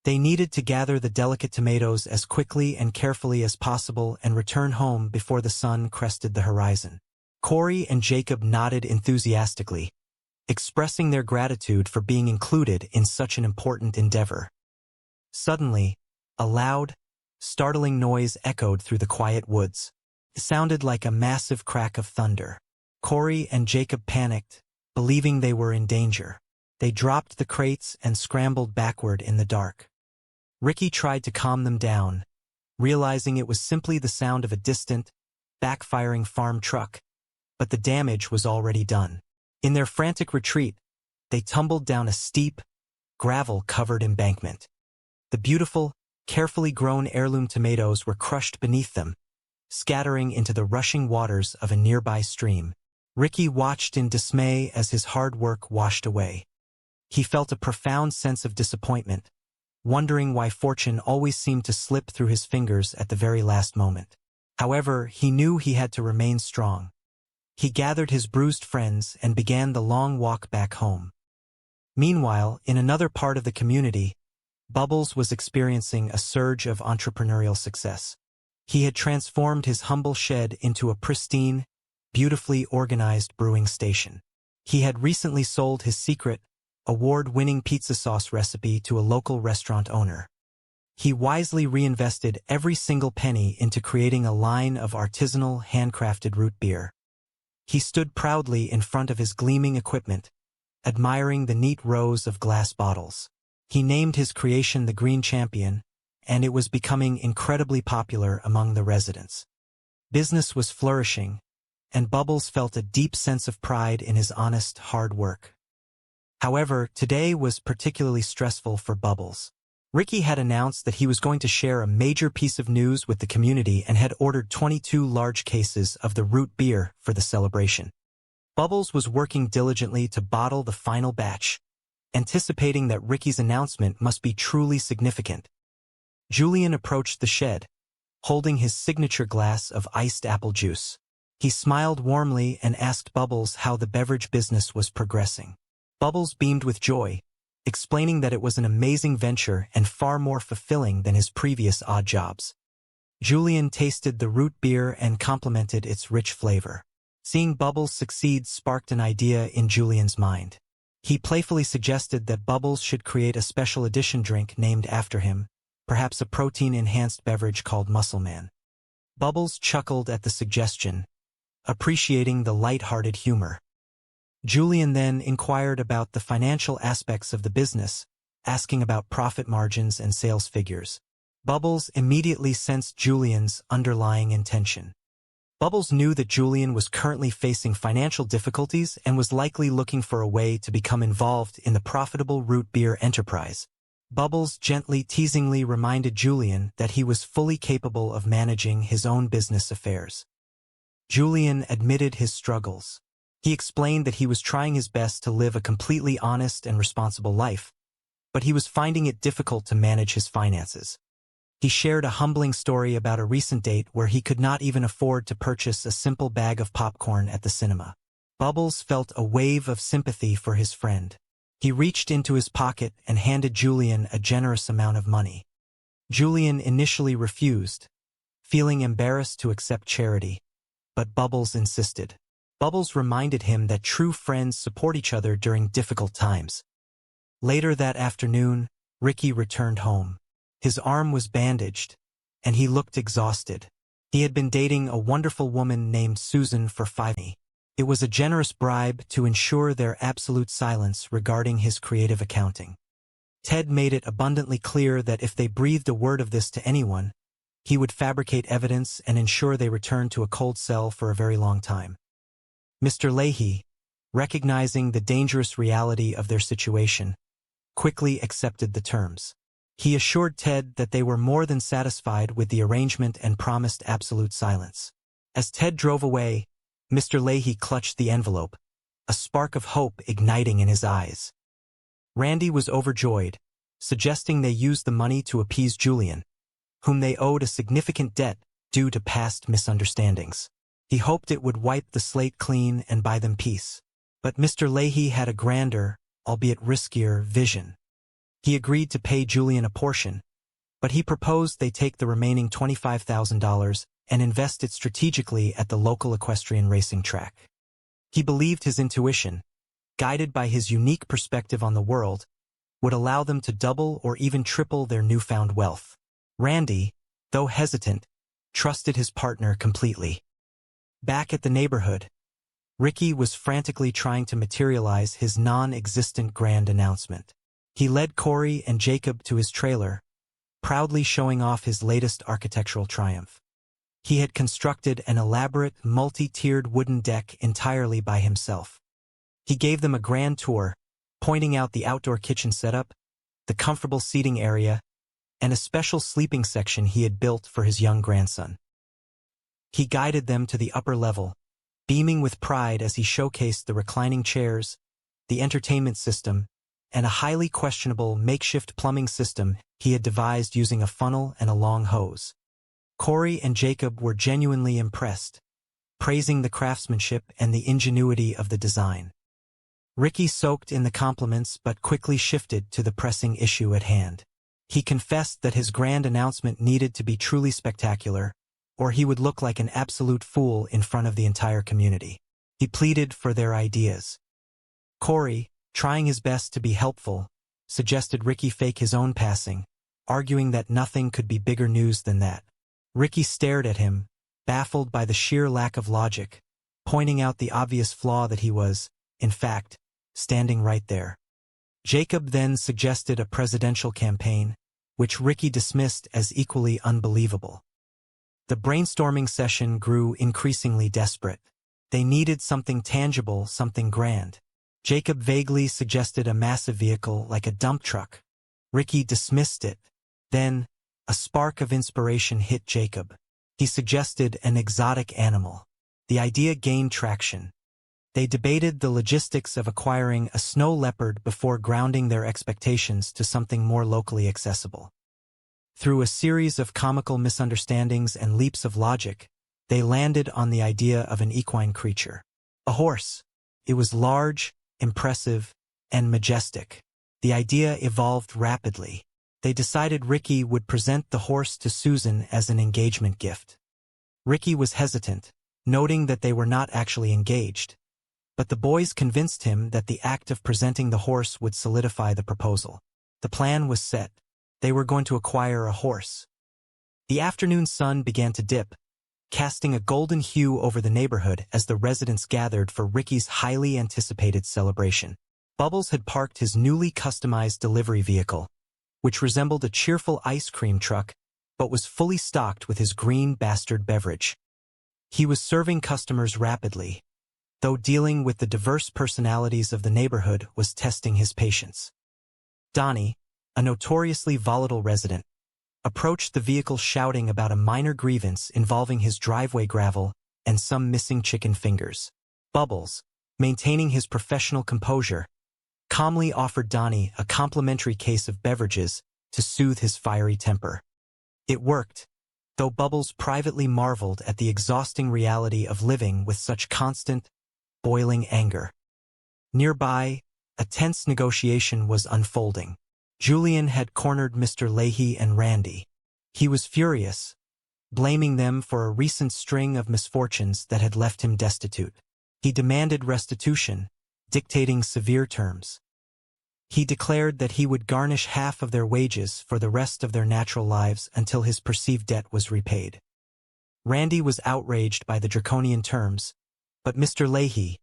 They needed to gather the delicate tomatoes as quickly and carefully as possible and return home before the sun crested the horizon. Corey and Jacob nodded enthusiastically, expressing their gratitude for being included in such an important endeavor. Suddenly, a loud, startling noise echoed through the quiet woods. It sounded like a massive crack of thunder. Corey and Jacob panicked, believing they were in danger. They dropped the crates and scrambled backward in the dark. Ricky tried to calm them down, realizing it was simply the sound of a distant, backfiring farm truck, but the damage was already done. In their frantic retreat, they tumbled down a steep, gravel-covered embankment. The beautiful, carefully grown heirloom tomatoes were crushed beneath them, scattering into the rushing waters of a nearby stream. Ricky watched in dismay as his hard work washed away. He felt a profound sense of disappointment, wondering why fortune always seemed to slip through his fingers at the very last moment. However, he knew he had to remain strong. He gathered his bruised friends and began the long walk back home. Meanwhile, in another part of the community, Bubbles was experiencing a surge of entrepreneurial success. He had transformed his humble shed into a pristine, beautifully organized brewing station. He had recently sold his secret, award-winning pizza sauce recipe to a local restaurant owner. He wisely reinvested every single penny into creating a line of artisanal, handcrafted root beer. He stood proudly in front of his gleaming equipment, admiring the neat rows of glass bottles. He named his creation the Green Champion, and it was becoming incredibly popular among the residents. Business was flourishing, and Bubbles felt a deep sense of pride in his honest, hard work. However, today was particularly stressful for Bubbles. Ricky had announced that he was going to share a major piece of news with the community and had ordered 22 large cases of the root beer for the celebration. Bubbles was working diligently to bottle the final batch, anticipating that Ricky's announcement must be truly significant. Julian approached the shed, holding his signature glass of iced apple juice. He smiled warmly and asked Bubbles how the beverage business was progressing. Bubbles beamed with joy, explaining that it was an amazing venture and far more fulfilling than his previous odd jobs. Julian tasted the root beer and complimented its rich flavor. Seeing Bubbles succeed sparked an idea in Julian's mind. He playfully suggested that Bubbles should create a special edition drink named after him, perhaps a protein-enhanced beverage called Muscle Man. Bubbles chuckled at the suggestion, appreciating the light-hearted humor. Julian then inquired about the financial aspects of the business, asking about profit margins and sales figures. Bubbles immediately sensed Julian's underlying intention. Bubbles knew that Julian was currently facing financial difficulties and was likely looking for a way to become involved in the profitable root beer enterprise. Bubbles gently, teasingly reminded Julian that he was fully capable of managing his own business affairs. Julian admitted his struggles. He explained that he was trying his best to live a completely honest and responsible life, but he was finding it difficult to manage his finances. He shared a humbling story about a recent date where he could not even afford to purchase a simple bag of popcorn at the cinema. Bubbles felt a wave of sympathy for his friend. He reached into his pocket and handed Julian a generous amount of money. Julian initially refused, feeling embarrassed to accept charity, but Bubbles insisted. Bubbles reminded him that true friends support each other during difficult times. Later that afternoon, Ricky returned home. His arm was bandaged, and he looked exhausted. He had been dating a wonderful woman named Susan for 5 years. It was a generous bribe to ensure their absolute silence regarding his creative accounting. Ted made it abundantly clear that if they breathed a word of this to anyone, he would fabricate evidence and ensure they returned to a cold cell for a very long time. Mr. Leahy, recognizing the dangerous reality of their situation, quickly accepted the terms. He assured Ted that they were more than satisfied with the arrangement and promised absolute silence. As Ted drove away, Mr. Leahy clutched the envelope, a spark of hope igniting in his eyes. Randy was overjoyed, suggesting they use the money to appease Julian, whom they owed a significant debt due to past misunderstandings. He hoped it would wipe the slate clean and buy them peace. But Mr. Leahy had a grander, albeit riskier, vision. He agreed to pay Julian a portion, but he proposed they take the remaining $25,000 and invest it strategically at the local equestrian racing track. He believed his intuition, guided by his unique perspective on the world, would allow them to double or even triple their newfound wealth. Randy, though hesitant, trusted his partner completely. Back at the neighborhood, Ricky was frantically trying to materialize his non-existent grand announcement. He led Corey and Jacob to his trailer, proudly showing off his latest architectural triumph. He had constructed an elaborate, multi-tiered wooden deck entirely by himself. He gave them a grand tour, pointing out the outdoor kitchen setup, the comfortable seating area, and a special sleeping section he had built for his young grandson. He guided them to the upper level, beaming with pride as he showcased the reclining chairs, the entertainment system, and a highly questionable makeshift plumbing system he had devised using a funnel and a long hose. Corey and Jacob were genuinely impressed, praising the craftsmanship and the ingenuity of the design. Ricky soaked in the compliments but quickly shifted to the pressing issue at hand. He confessed that his grand announcement needed to be truly spectacular, or he would look like an absolute fool in front of the entire community. He pleaded for their ideas. Corey, trying his best to be helpful, suggested Ricky fake his own passing, arguing that nothing could be bigger news than that. Ricky stared at him, baffled by the sheer lack of logic, pointing out the obvious flaw that he was, in fact, standing right there. Jacob then suggested a presidential campaign, which Ricky dismissed as equally unbelievable. The brainstorming session grew increasingly desperate. They needed something tangible, something grand. Jacob vaguely suggested a massive vehicle like a dump truck. Ricky dismissed it. Then, a spark of inspiration hit Jacob. He suggested an exotic animal. The idea gained traction. They debated the logistics of acquiring a snow leopard before grounding their expectations to something more locally accessible. Through a series of comical misunderstandings and leaps of logic, they landed on the idea of an equine creature. A horse. It was large, impressive, and majestic. The idea evolved rapidly. They decided Ricky would present the horse to Susan as an engagement gift. Ricky was hesitant, noting that they were not actually engaged. But the boys convinced him that the act of presenting the horse would solidify the proposal. The plan was set. They were going to acquire a horse. The afternoon sun began to dip, casting a golden hue over the neighborhood as the residents gathered for Ricky's highly anticipated celebration. Bubbles had parked his newly customized delivery vehicle, which resembled a cheerful ice cream truck, but was fully stocked with his green bastard beverage. He was serving customers rapidly, though dealing with the diverse personalities of the neighborhood was testing his patience. Donnie, a notoriously volatile resident, approached the vehicle shouting about a minor grievance involving his driveway gravel and some missing chicken fingers. Bubbles, maintaining his professional composure, calmly offered Donnie a complimentary case of beverages to soothe his fiery temper. It worked, though Bubbles privately marveled at the exhausting reality of living with such constant, boiling anger. Nearby, a tense negotiation was unfolding. Julian had cornered Mr. Leahy and Randy. He was furious, blaming them for a recent string of misfortunes that had left him destitute. He demanded restitution, dictating severe terms. He declared that he would garnish half of their wages for the rest of their natural lives until his perceived debt was repaid. Randy was outraged by the draconian terms, but Mr. Leahy,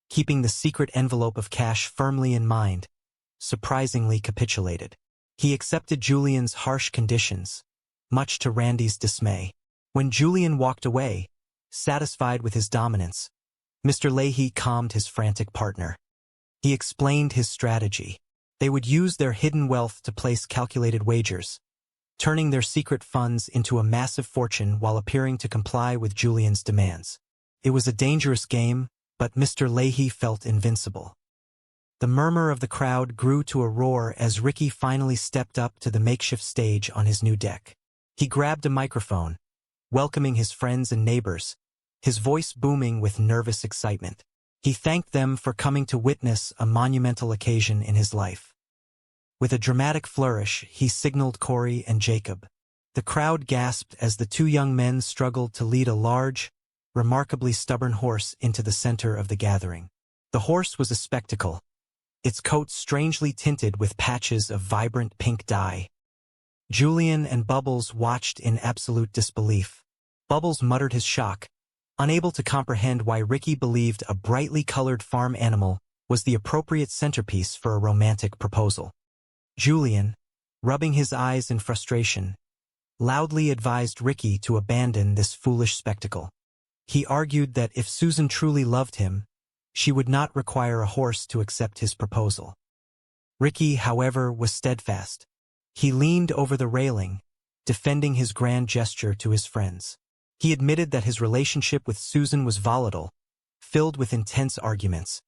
keeping the secret envelope of cash firmly in mind, surprisingly capitulated. He accepted Julian's harsh conditions, much to Randy's dismay. When Julian walked away, satisfied with his dominance, Mr. Leahy calmed his frantic partner. He explained his strategy. They would use their hidden wealth to place calculated wagers, turning their secret funds into a massive fortune while appearing to comply with Julian's demands. It was a dangerous game, but Mr. Leahy felt invincible. The murmur of the crowd grew to a roar as Ricky finally stepped up to the makeshift stage on his new deck. He grabbed a microphone, welcoming his friends and neighbors, his voice booming with nervous excitement. He thanked them for coming to witness a monumental occasion in his life. With a dramatic flourish, he signaled Corey and Jacob. The crowd gasped as the two young men struggled to lead a large, remarkably stubborn horse into the center of the gathering. The horse was a spectacle, its coat strangely tinted with patches of vibrant pink dye. Julian and Bubbles watched in absolute disbelief. Bubbles muttered his shock, unable to comprehend why Ricky believed a brightly colored farm animal was the appropriate centerpiece for a romantic proposal. Julian, rubbing his eyes in frustration, loudly advised Ricky to abandon this foolish spectacle. He argued that if Susan truly loved him, she would not require a horse to accept his proposal. Ricky, however, was steadfast. He leaned over the railing, defending his grand gesture to his friends. He admitted that his relationship with Susan was volatile, filled with intense arguments,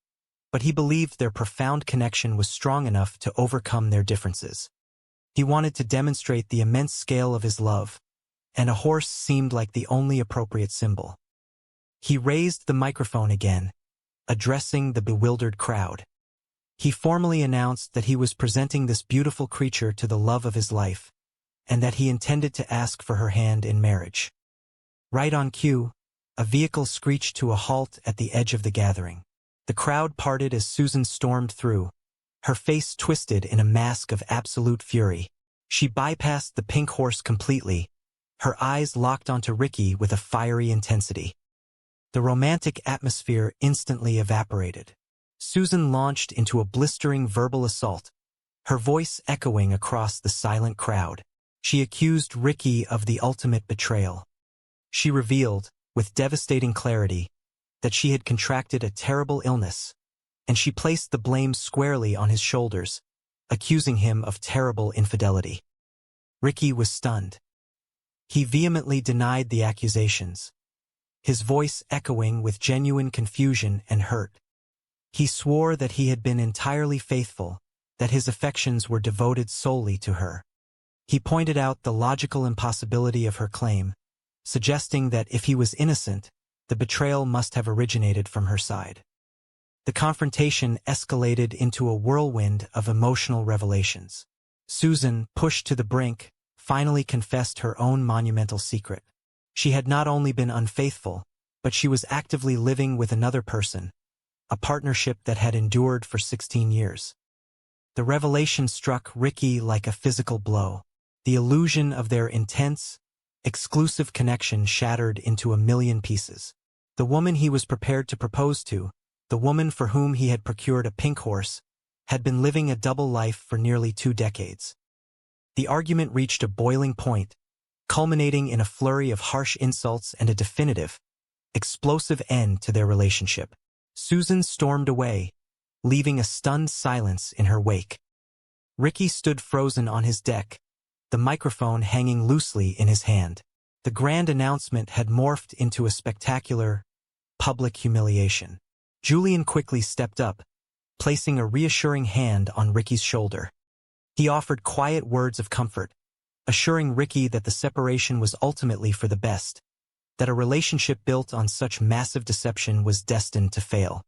but he believed their profound connection was strong enough to overcome their differences. He wanted to demonstrate the immense scale of his love, and a horse seemed like the only appropriate symbol. He raised the microphone again, addressing the bewildered crowd. He formally announced that he was presenting this beautiful creature to the love of his life, and that he intended to ask for her hand in marriage. Right on cue, a vehicle screeched to a halt at the edge of the gathering. The crowd parted as Susan stormed through, her face twisted in a mask of absolute fury. She bypassed the pink horse completely, her eyes locked onto Ricky with a fiery intensity. The romantic atmosphere instantly evaporated. Susan launched into a blistering verbal assault, her voice echoing across the silent crowd. She accused Ricky of the ultimate betrayal. She revealed, with devastating clarity, that she had contracted a terrible illness, and she placed the blame squarely on his shoulders, accusing him of terrible infidelity. Ricky was stunned. He vehemently denied the accusations, his voice echoing with genuine confusion and hurt. He swore that he had been entirely faithful, that his affections were devoted solely to her. He pointed out the logical impossibility of her claim, suggesting that if he was innocent, the betrayal must have originated from her side. The confrontation escalated into a whirlwind of emotional revelations. Susan, pushed to the brink, finally confessed her own monumental secret. She had not only been unfaithful, but she was actively living with another person, a partnership that had endured for 16 years. The revelation struck Ricky like a physical blow. The illusion of their intense, exclusive connection shattered into a million pieces. The woman he was prepared to propose to, the woman for whom he had procured a pink horse, had been living a double life for nearly 2 decades. The argument reached a boiling point, culminating in a flurry of harsh insults and a definitive, explosive end to their relationship. Susan stormed away, leaving a stunned silence in her wake. Ricky stood frozen on his deck, the microphone hanging loosely in his hand. The grand announcement had morphed into a spectacular, public humiliation. Julian quickly stepped up, placing a reassuring hand on Ricky's shoulder. He offered quiet words of comfort, assuring Ricky that the separation was ultimately for the best, that a relationship built on such massive deception was destined to fail.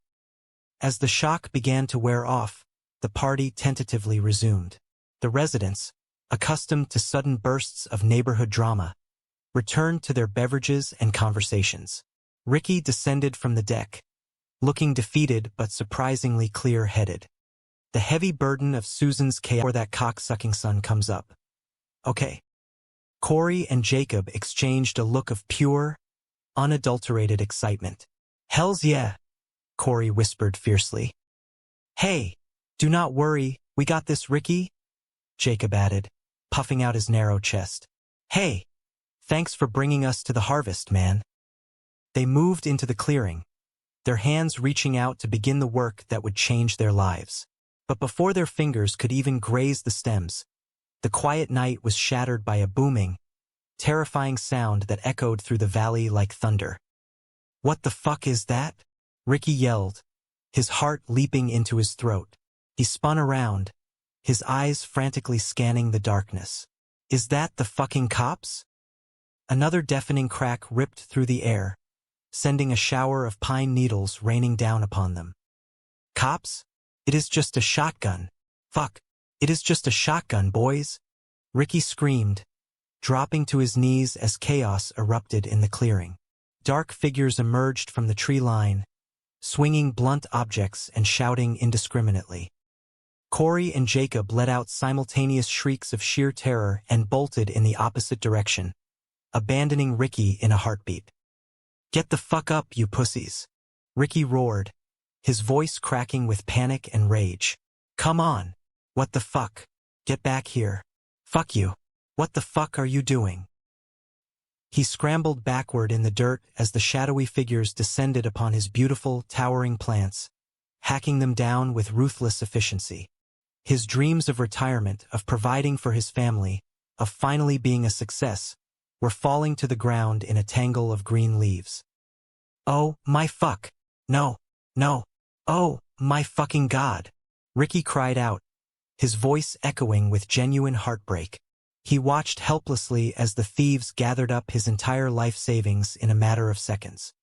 As the shock began to wear off, the party tentatively resumed. The residents, accustomed to sudden bursts of neighborhood drama, returned to their beverages and conversations. Ricky descended from the deck, looking defeated but surprisingly clear-headed. The heavy burden of Susan's chaos before that cock-sucking son comes up. Okay. Corey and Jacob exchanged a look of pure, unadulterated excitement. Hells yeah, Corey whispered fiercely. Hey, do not worry, we got this, Ricky, Jacob added, puffing out his narrow chest. Hey, thanks for bringing us to the harvest, man. They moved into the clearing, their hands reaching out to begin the work that would change their lives. But before their fingers could even graze the stems, the quiet night was shattered by a booming, terrifying sound that echoed through the valley like thunder. What the fuck is that? Ricky yelled, his heart leaping into his throat. He spun around, his eyes frantically scanning the darkness. Is that the fucking cops? Another deafening crack ripped through the air, sending a shower of pine needles raining down upon them. Cops? It is just a shotgun. Fuck. It is just a shotgun, boys. Ricky screamed, dropping to his knees as chaos erupted in the clearing. Dark figures emerged from the tree line, swinging blunt objects and shouting indiscriminately. Corey and Jacob let out simultaneous shrieks of sheer terror and bolted in the opposite direction, abandoning Ricky in a heartbeat. Get the fuck up, you pussies! Ricky roared, his voice cracking with panic and rage. Come on! What the fuck? Get back here. Fuck you. What the fuck are you doing? He scrambled backward in the dirt as the shadowy figures descended upon his beautiful, towering plants, hacking them down with ruthless efficiency. His dreams of retirement, of providing for his family, of finally being a success, were falling to the ground in a tangle of green leaves. Oh, my fuck! No! No! Oh, my fucking God! Ricky cried out, his voice echoing with genuine heartbreak. He watched helplessly as the thieves gathered up his entire life savings in a matter of seconds.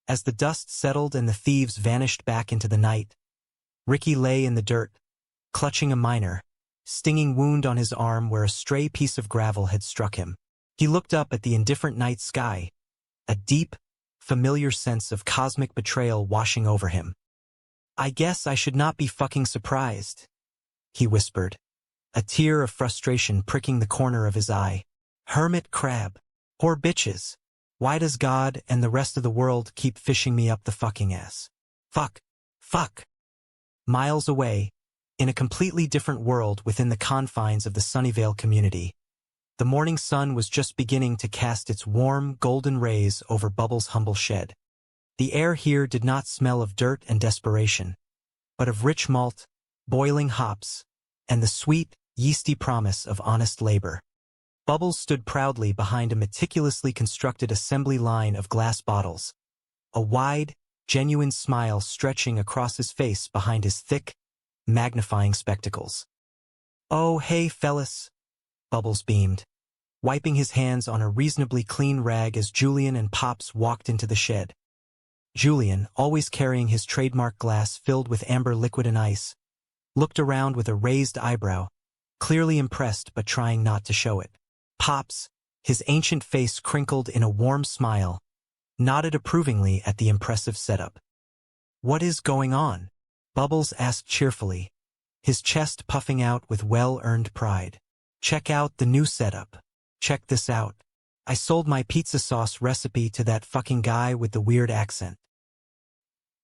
As the dust settled and the thieves vanished back into the night, Ricky lay in the dirt, clutching a minor, stinging wound on his arm where a stray piece of gravel had struck him. He looked up at the indifferent night sky, a deep, familiar sense of cosmic betrayal washing over him. I guess I should not be fucking surprised, he whispered, a tear of frustration pricking the corner of his eye. Hermit crab. Poor bitches. Why does God and the rest of the world keep fishing me up the fucking ass? Fuck. Fuck. Miles away, in a completely different world within the confines of the Sunnyvale community, the morning sun was just beginning to cast its warm, golden rays over Bubbles' humble shed. The air here did not smell of dirt and desperation, but of rich malt, boiling hops, and the sweet, yeasty promise of honest labor. Bubbles stood proudly behind a meticulously constructed assembly line of glass bottles, a wide, genuine smile stretching across his face behind his thick, magnifying spectacles. Oh, hey, fellas, Bubbles beamed, wiping his hands on a reasonably clean rag as Julian and Pops walked into the shed. Julian, always carrying his trademark glass filled with amber liquid and ice, looked around with a raised eyebrow, clearly impressed but trying not to show it. Pops, his ancient face crinkled in a warm smile, nodded approvingly at the impressive setup. What is going on? Bubbles asked cheerfully, his chest puffing out with well-earned pride. Check out the new setup. Check this out. I sold my pizza sauce recipe to that fucking guy with the weird accent.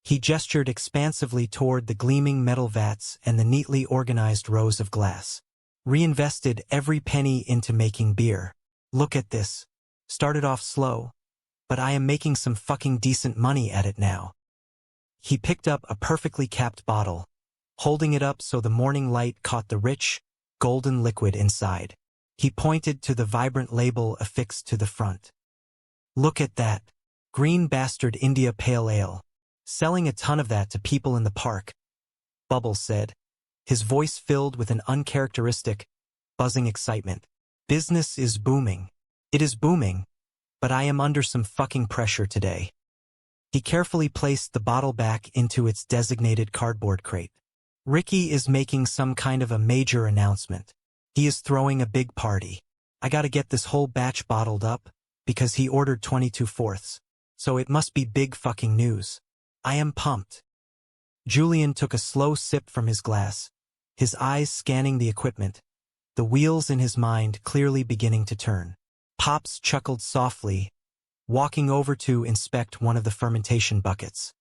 He gestured expansively toward the gleaming metal vats and the neatly organized rows of glass. Reinvested every penny into making beer. Look at this. Started off slow, but I am making some fucking decent money at it now. He picked up a perfectly capped bottle, holding it up so the morning light caught the rich, golden liquid inside. He pointed to the vibrant label affixed to the front. Look at that. Green Bastard India Pale Ale. Selling a ton of that to people in the park, Bubbles said, his voice filled with an uncharacteristic, buzzing excitement. Business is booming. It is booming, but I am under some fucking pressure today. He carefully placed the bottle back into its designated cardboard crate. Ricky is making some kind of a major announcement. He is throwing a big party. I gotta get this whole batch bottled up, because he ordered 22/4, so it must be big fucking news. I am pumped. Julian took a slow sip from his glass, his eyes scanning the equipment, the wheels in his mind clearly beginning to turn. Pops chuckled softly, walking over to inspect one of the fermentation buckets.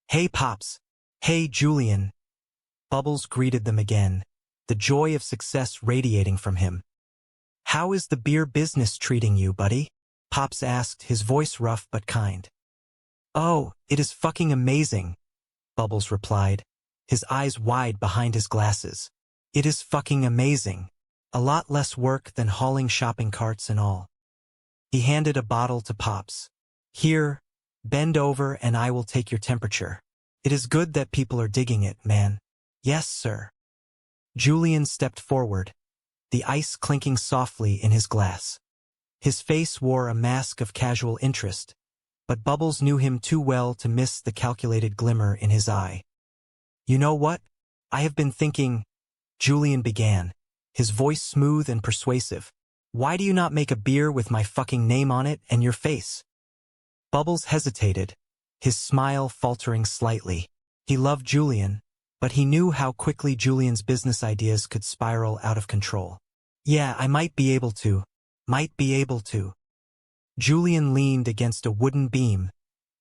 Hey, Pops. Hey, Julian. Bubbles greeted them again, the joy of success radiating from him. How is the beer business treating you, buddy? Pops asked, his voice rough but kind. Oh, it is fucking amazing, Bubbles replied, his eyes wide behind his glasses. It is fucking amazing. A lot less work than hauling shopping carts and all. He handed a bottle to Pops. Here, bend over and I will take your temperature. It is good that people are digging it, man. Yes, sir. Julian stepped forward, the ice clinking softly in his glass. His face wore a mask of casual interest, but Bubbles knew him too well to miss the calculated glimmer in his eye. You know what? I have been thinking, Julian began, his voice smooth and persuasive. Why do you not make a beer with my fucking name on it and your face? Bubbles hesitated, his smile faltering slightly. He loved Julian, but he knew how quickly Julian's business ideas could spiral out of control. Yeah, I might be able to. Julian leaned against a wooden beam,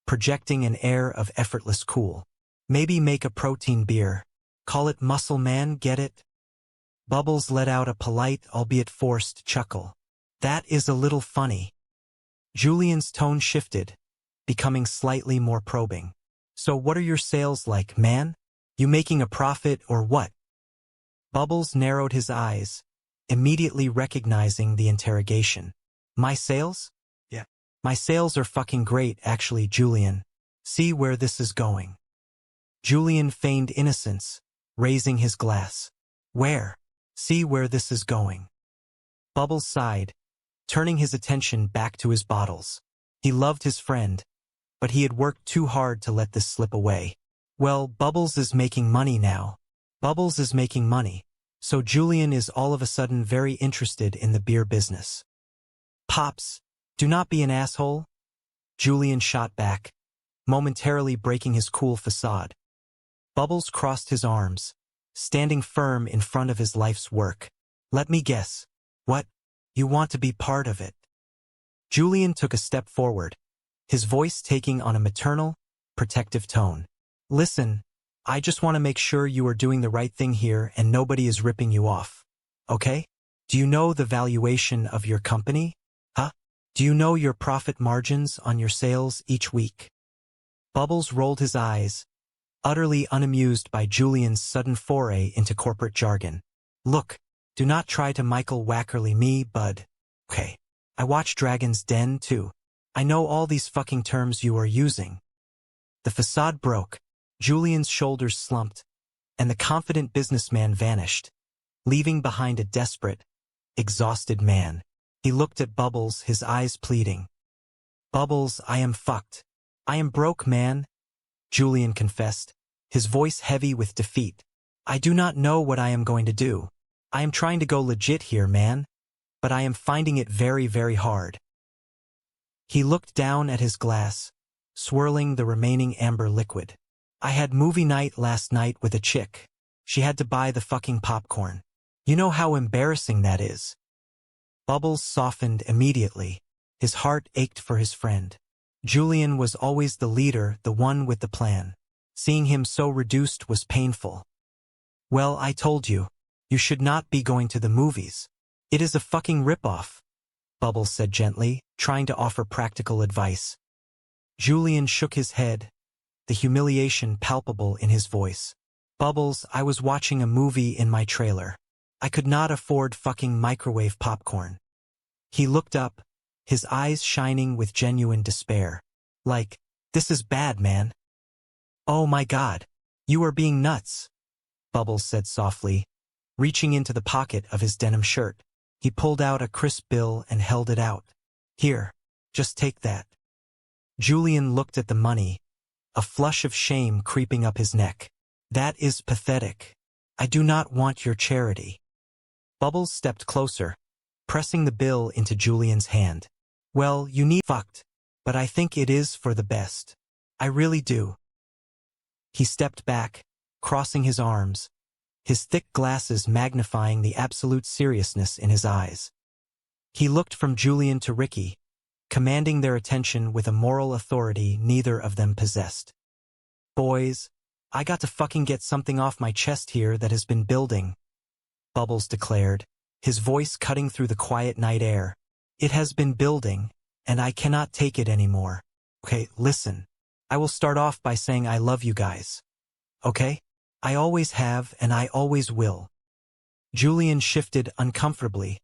projecting an air of effortless cool. Maybe make a protein beer. Call it Muscle Man, get it? Bubbles let out a polite, albeit forced, chuckle. That is a little funny. Julian's tone shifted, becoming slightly more probing. So what are your sales like, man? You making a profit or what? Bubbles narrowed his eyes, immediately recognizing the interrogation. My sales? Yeah. My sales are fucking great, actually, Julian. See where this is going. Julian feigned innocence, raising his glass. Where? See where this is going. Bubbles sighed, turning his attention back to his bottles. He loved his friend, but he had worked too hard to let this slip away. Well, Bubbles is making money now. Bubbles is making money. So Julian is all of a sudden very interested in the beer business. Pops, do not be an asshole. Julian shot back, momentarily breaking his cool facade. Bubbles crossed his arms, standing firm in front of his life's work. Let me guess. What? You want to be part of it? Julian took a step forward, his voice taking on a maternal, protective tone. Listen, I just want to make sure you are doing the right thing here and nobody is ripping you off. Okay? Do you know the valuation of your company? Huh? Do you know your profit margins on your sales each week? Bubbles rolled his eyes, utterly unamused by Julian's sudden foray into corporate jargon. Look, do not try to Michael Wackerly me, bud. Okay. I watch Dragon's Den too. I know all these fucking terms you are using. The facade broke, Julian's shoulders slumped, and the confident businessman vanished, leaving behind a desperate, exhausted man. He looked at Bubbles, his eyes pleading. Bubbles, I am fucked. I am broke, man, Julian confessed, his voice heavy with defeat. I do not know what I am going to do. I am trying to go legit here, man, but I am finding it very, very hard. He looked down at his glass, swirling the remaining amber liquid. I had movie night last night with a chick. She had to buy the fucking popcorn. You know how embarrassing that is. Bubbles softened immediately. His heart ached for his friend. Julian was always the leader, the one with the plan. Seeing him so reduced was painful. Well, I told you, you should not be going to the movies. It is a fucking ripoff, Bubbles said gently, trying to offer practical advice. Julian shook his head, the humiliation palpable in his voice. Bubbles, I was watching a movie in my trailer. I could not afford fucking microwave popcorn. He looked up, his eyes shining with genuine despair. Like, this is bad, man. Oh my God, you are being nuts, Bubbles said softly, reaching into the pocket of his denim shirt. He pulled out a crisp bill and held it out. Here, just take that. Julian looked at the money, a flush of shame creeping up his neck. That is pathetic. I do not want your charity. Bubbles stepped closer, pressing the bill into Julian's hand. Well, you need fucked, but I think it is for the best. I really do. He stepped back, crossing his arms, his thick glasses magnifying the absolute seriousness in his eyes. He looked from Julian to Ricky, commanding their attention with a moral authority neither of them possessed. Boys, I got to fucking get something off my chest here that has been building, Bubbles declared, his voice cutting through the quiet night air. It has been building, and I cannot take it anymore. Okay, listen. I will start off by saying I love you guys. Okay? I always have and I always will. Julian shifted uncomfortably,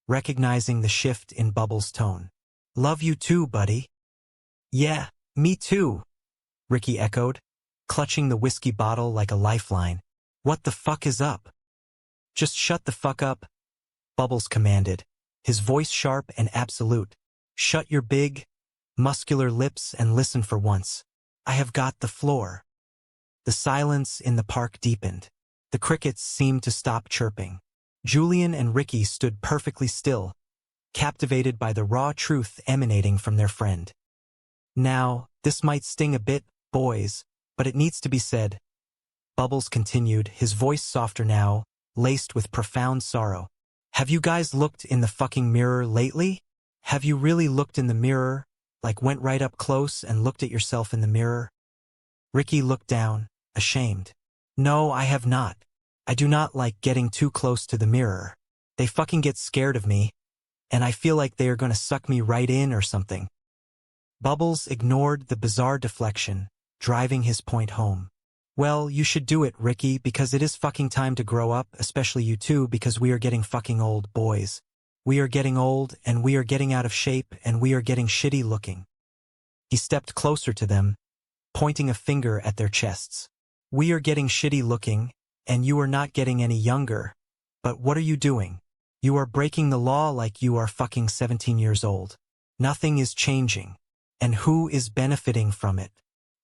recognizing the shift in Bubbles' tone. Love you too, buddy. Yeah, me too, Ricky echoed, clutching the whiskey bottle like a lifeline. What the fuck is up? Just shut the fuck up, Bubbles commanded, his voice sharp and absolute. Shut your big, muscular lips and listen for once. I have got the floor. The silence in the park deepened. The crickets seemed to stop chirping. Julian and Ricky stood perfectly still, captivated by the raw truth emanating from their friend. Now, this might sting a bit, boys, but it needs to be said. Bubbles continued, his voice softer now, laced with profound sorrow. Have you guys looked in the fucking mirror lately? Have you really looked in the mirror, like went right up close and looked at yourself in the mirror? Ricky looked down, ashamed. No, I have not. I do not like getting too close to the mirror. They fucking get scared of me, and I feel like they are gonna suck me right in or something. Bubbles ignored the bizarre deflection, driving his point home. Well, you should do it, Ricky, because it is fucking time to grow up, especially you two, because we are getting fucking old, boys. We are getting old, and we are getting out of shape, and we are getting shitty looking. He stepped closer to them, pointing a finger at their chests. We are getting shitty looking, and you are not getting any younger. But what are you doing? You are breaking the law like you are fucking 17 years old. Nothing is changing. And who is benefiting from it?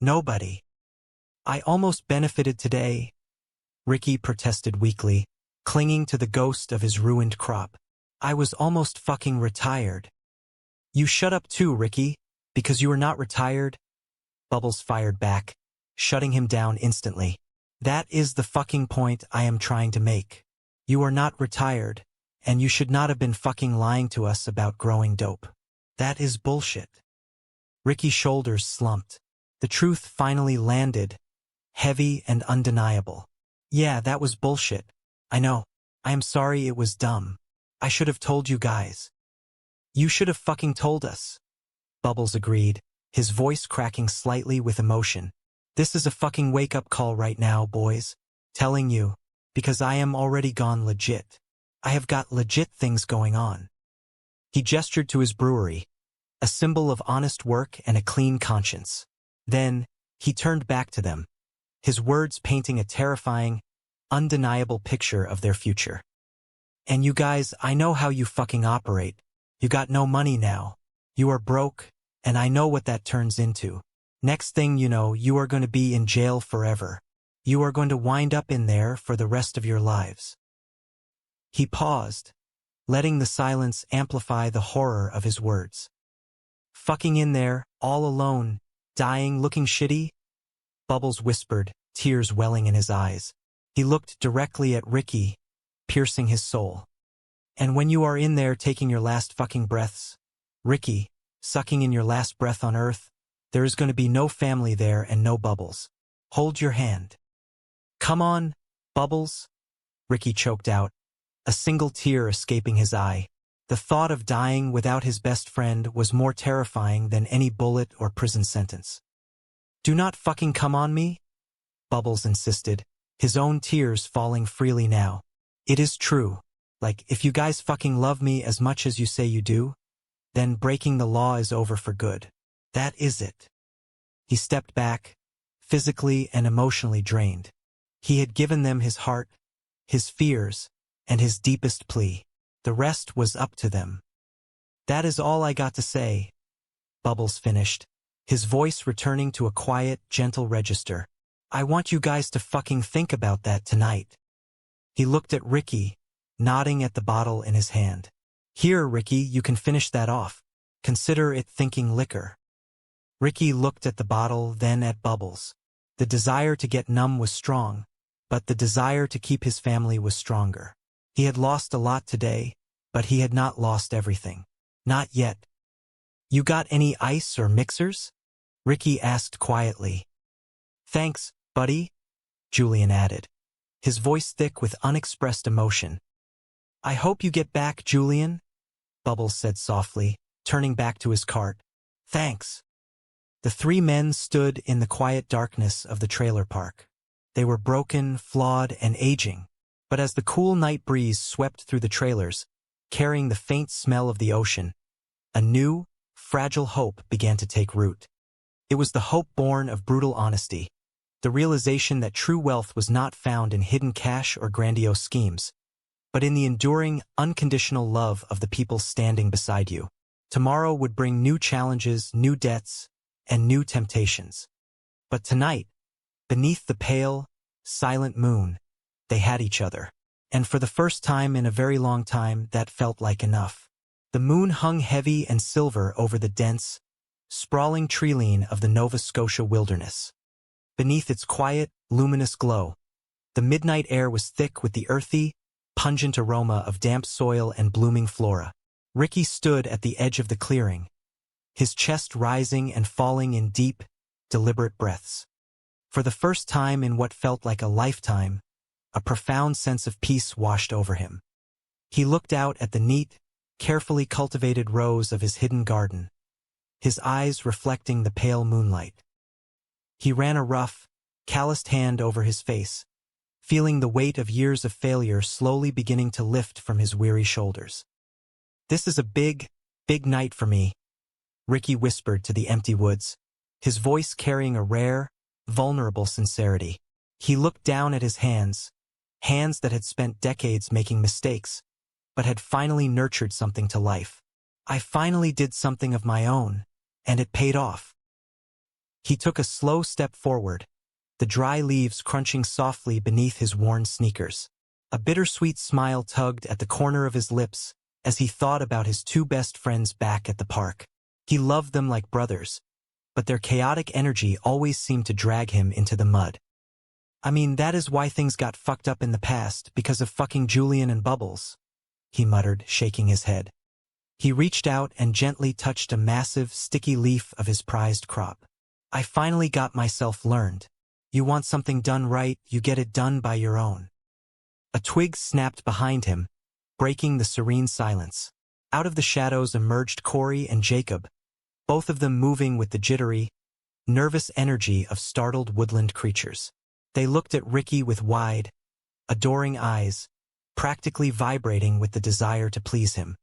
Nobody. I almost benefited today, Ricky protested weakly, clinging to the ghost of his ruined crop. I was almost fucking retired. You shut up too, Ricky, because you are not retired, Bubbles fired back, shutting him down instantly. That is the fucking point I am trying to make. You are not retired, and you should not have been fucking lying to us about growing dope. That is bullshit. Ricky's shoulders slumped. The truth finally landed, heavy and undeniable. Yeah, that was bullshit. I know. I am sorry it was dumb. I should have told you guys. You should have fucking told us. Bubbles agreed, his voice cracking slightly with emotion. This is a fucking wake-up call right now, boys. Telling you, because I am already gone legit. I have got legit things going on. He gestured to his brewery, a symbol of honest work and a clean conscience. Then, he turned back to them, his words painting a terrifying, undeniable picture of their future. And you guys, I know how you fucking operate. You got no money now. You are broke, and I know what that turns into. Next thing you know, you are going to be in jail forever. You are going to wind up in there for the rest of your lives. He paused, letting the silence amplify the horror of his words. Fucking in there, all alone, dying, looking shitty? Bubbles whispered, tears welling in his eyes. He looked directly at Ricky, piercing his soul. And when you are in there taking your last fucking breaths, Ricky, sucking in your last breath on earth, there is going to be no family there and no Bubbles. Hold your hand. Come on, Bubbles, Ricky choked out, a single tear escaping his eye. The thought of dying without his best friend was more terrifying than any bullet or prison sentence. Do not fucking come on me, Bubbles insisted, his own tears falling freely now. It is true. Like, if you guys fucking love me as much as you say you do, then breaking the law is over for good. That is it. He stepped back, physically and emotionally drained. He had given them his heart, his fears, and his deepest plea. The rest was up to them. That is all I got to say, Bubbles finished, his voice returning to a quiet, gentle register. I want you guys to fucking think about that tonight. He looked at Ricky, nodding at the bottle in his hand. Here, Ricky, you can finish that off. Consider it thinking liquor. Ricky looked at the bottle, then at Bubbles. The desire to get numb was strong, but the desire to keep his family was stronger. He had lost a lot today, but he had not lost everything. Not yet. You got any ice or mixers? Ricky asked quietly. Thanks, buddy, Julian added, his voice thick with unexpressed emotion. I hope you get back, Julian, Bubbles said softly, turning back to his cart. Thanks. The three men stood in the quiet darkness of the trailer park. They were broken, flawed, and aging, but as the cool night breeze swept through the trailers, carrying the faint smell of the ocean, a new, fragile hope began to take root. It was the hope born of brutal honesty, The realization that true wealth was not found in hidden cash or grandiose schemes, but in the enduring, unconditional love of the people standing beside you. Tomorrow would bring new challenges, new debts, and new temptations. But tonight, beneath the pale, silent moon, they had each other. And for the first time in a very long time, that felt like enough. The moon hung heavy and silver over the dense, sprawling treeline of the Nova Scotia wilderness. Beneath its quiet, luminous glow, the midnight air was thick with the earthy, pungent aroma of damp soil and blooming flora. Ricky stood at the edge of the clearing, his chest rising and falling in deep, deliberate breaths. For the first time in what felt like a lifetime, a profound sense of peace washed over him. He looked out at the neat, carefully cultivated rows of his hidden garden, his eyes reflecting the pale moonlight. He ran a rough, calloused hand over his face, feeling the weight of years of failure slowly beginning to lift from his weary shoulders. "This is a big, big night for me," Ricky whispered to the empty woods, his voice carrying a rare, vulnerable sincerity. He looked down at his hands that had spent decades making mistakes, but had finally nurtured something to life. "I finally did something of my own, and it paid off." He took a slow step forward, the dry leaves crunching softly beneath his worn sneakers. A bittersweet smile tugged at the corner of his lips as he thought about his two best friends back at the park. He loved them like brothers, but their chaotic energy always seemed to drag him into the mud. "I mean, that is why things got fucked up in the past, because of fucking Julian and Bubbles," he muttered, shaking his head. He reached out and gently touched a massive, sticky leaf of his prized crop. "I finally got myself learned. You want something done right, you get it done by your own." A twig snapped behind him, breaking the serene silence. Out of the shadows emerged Corey and Jacob, both of them moving with the jittery, nervous energy of startled woodland creatures. They looked at Ricky with wide, adoring eyes, practically vibrating with the desire to please him.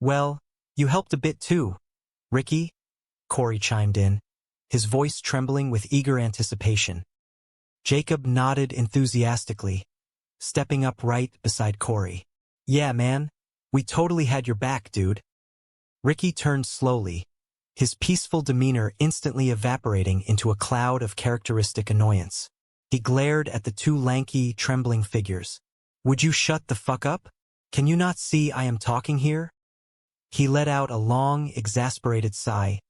"Well, you helped a bit too, Ricky," Corey chimed in, his voice trembling with eager anticipation. Jacob nodded enthusiastically, stepping up right beside Corey. "Yeah, man, we totally had your back, dude." Ricky turned slowly, his peaceful demeanor instantly evaporating into a cloud of characteristic annoyance. He glared at the two lanky, trembling figures. "Would you shut the fuck up? Can you not see I am talking here?" He let out a long, exasperated sigh,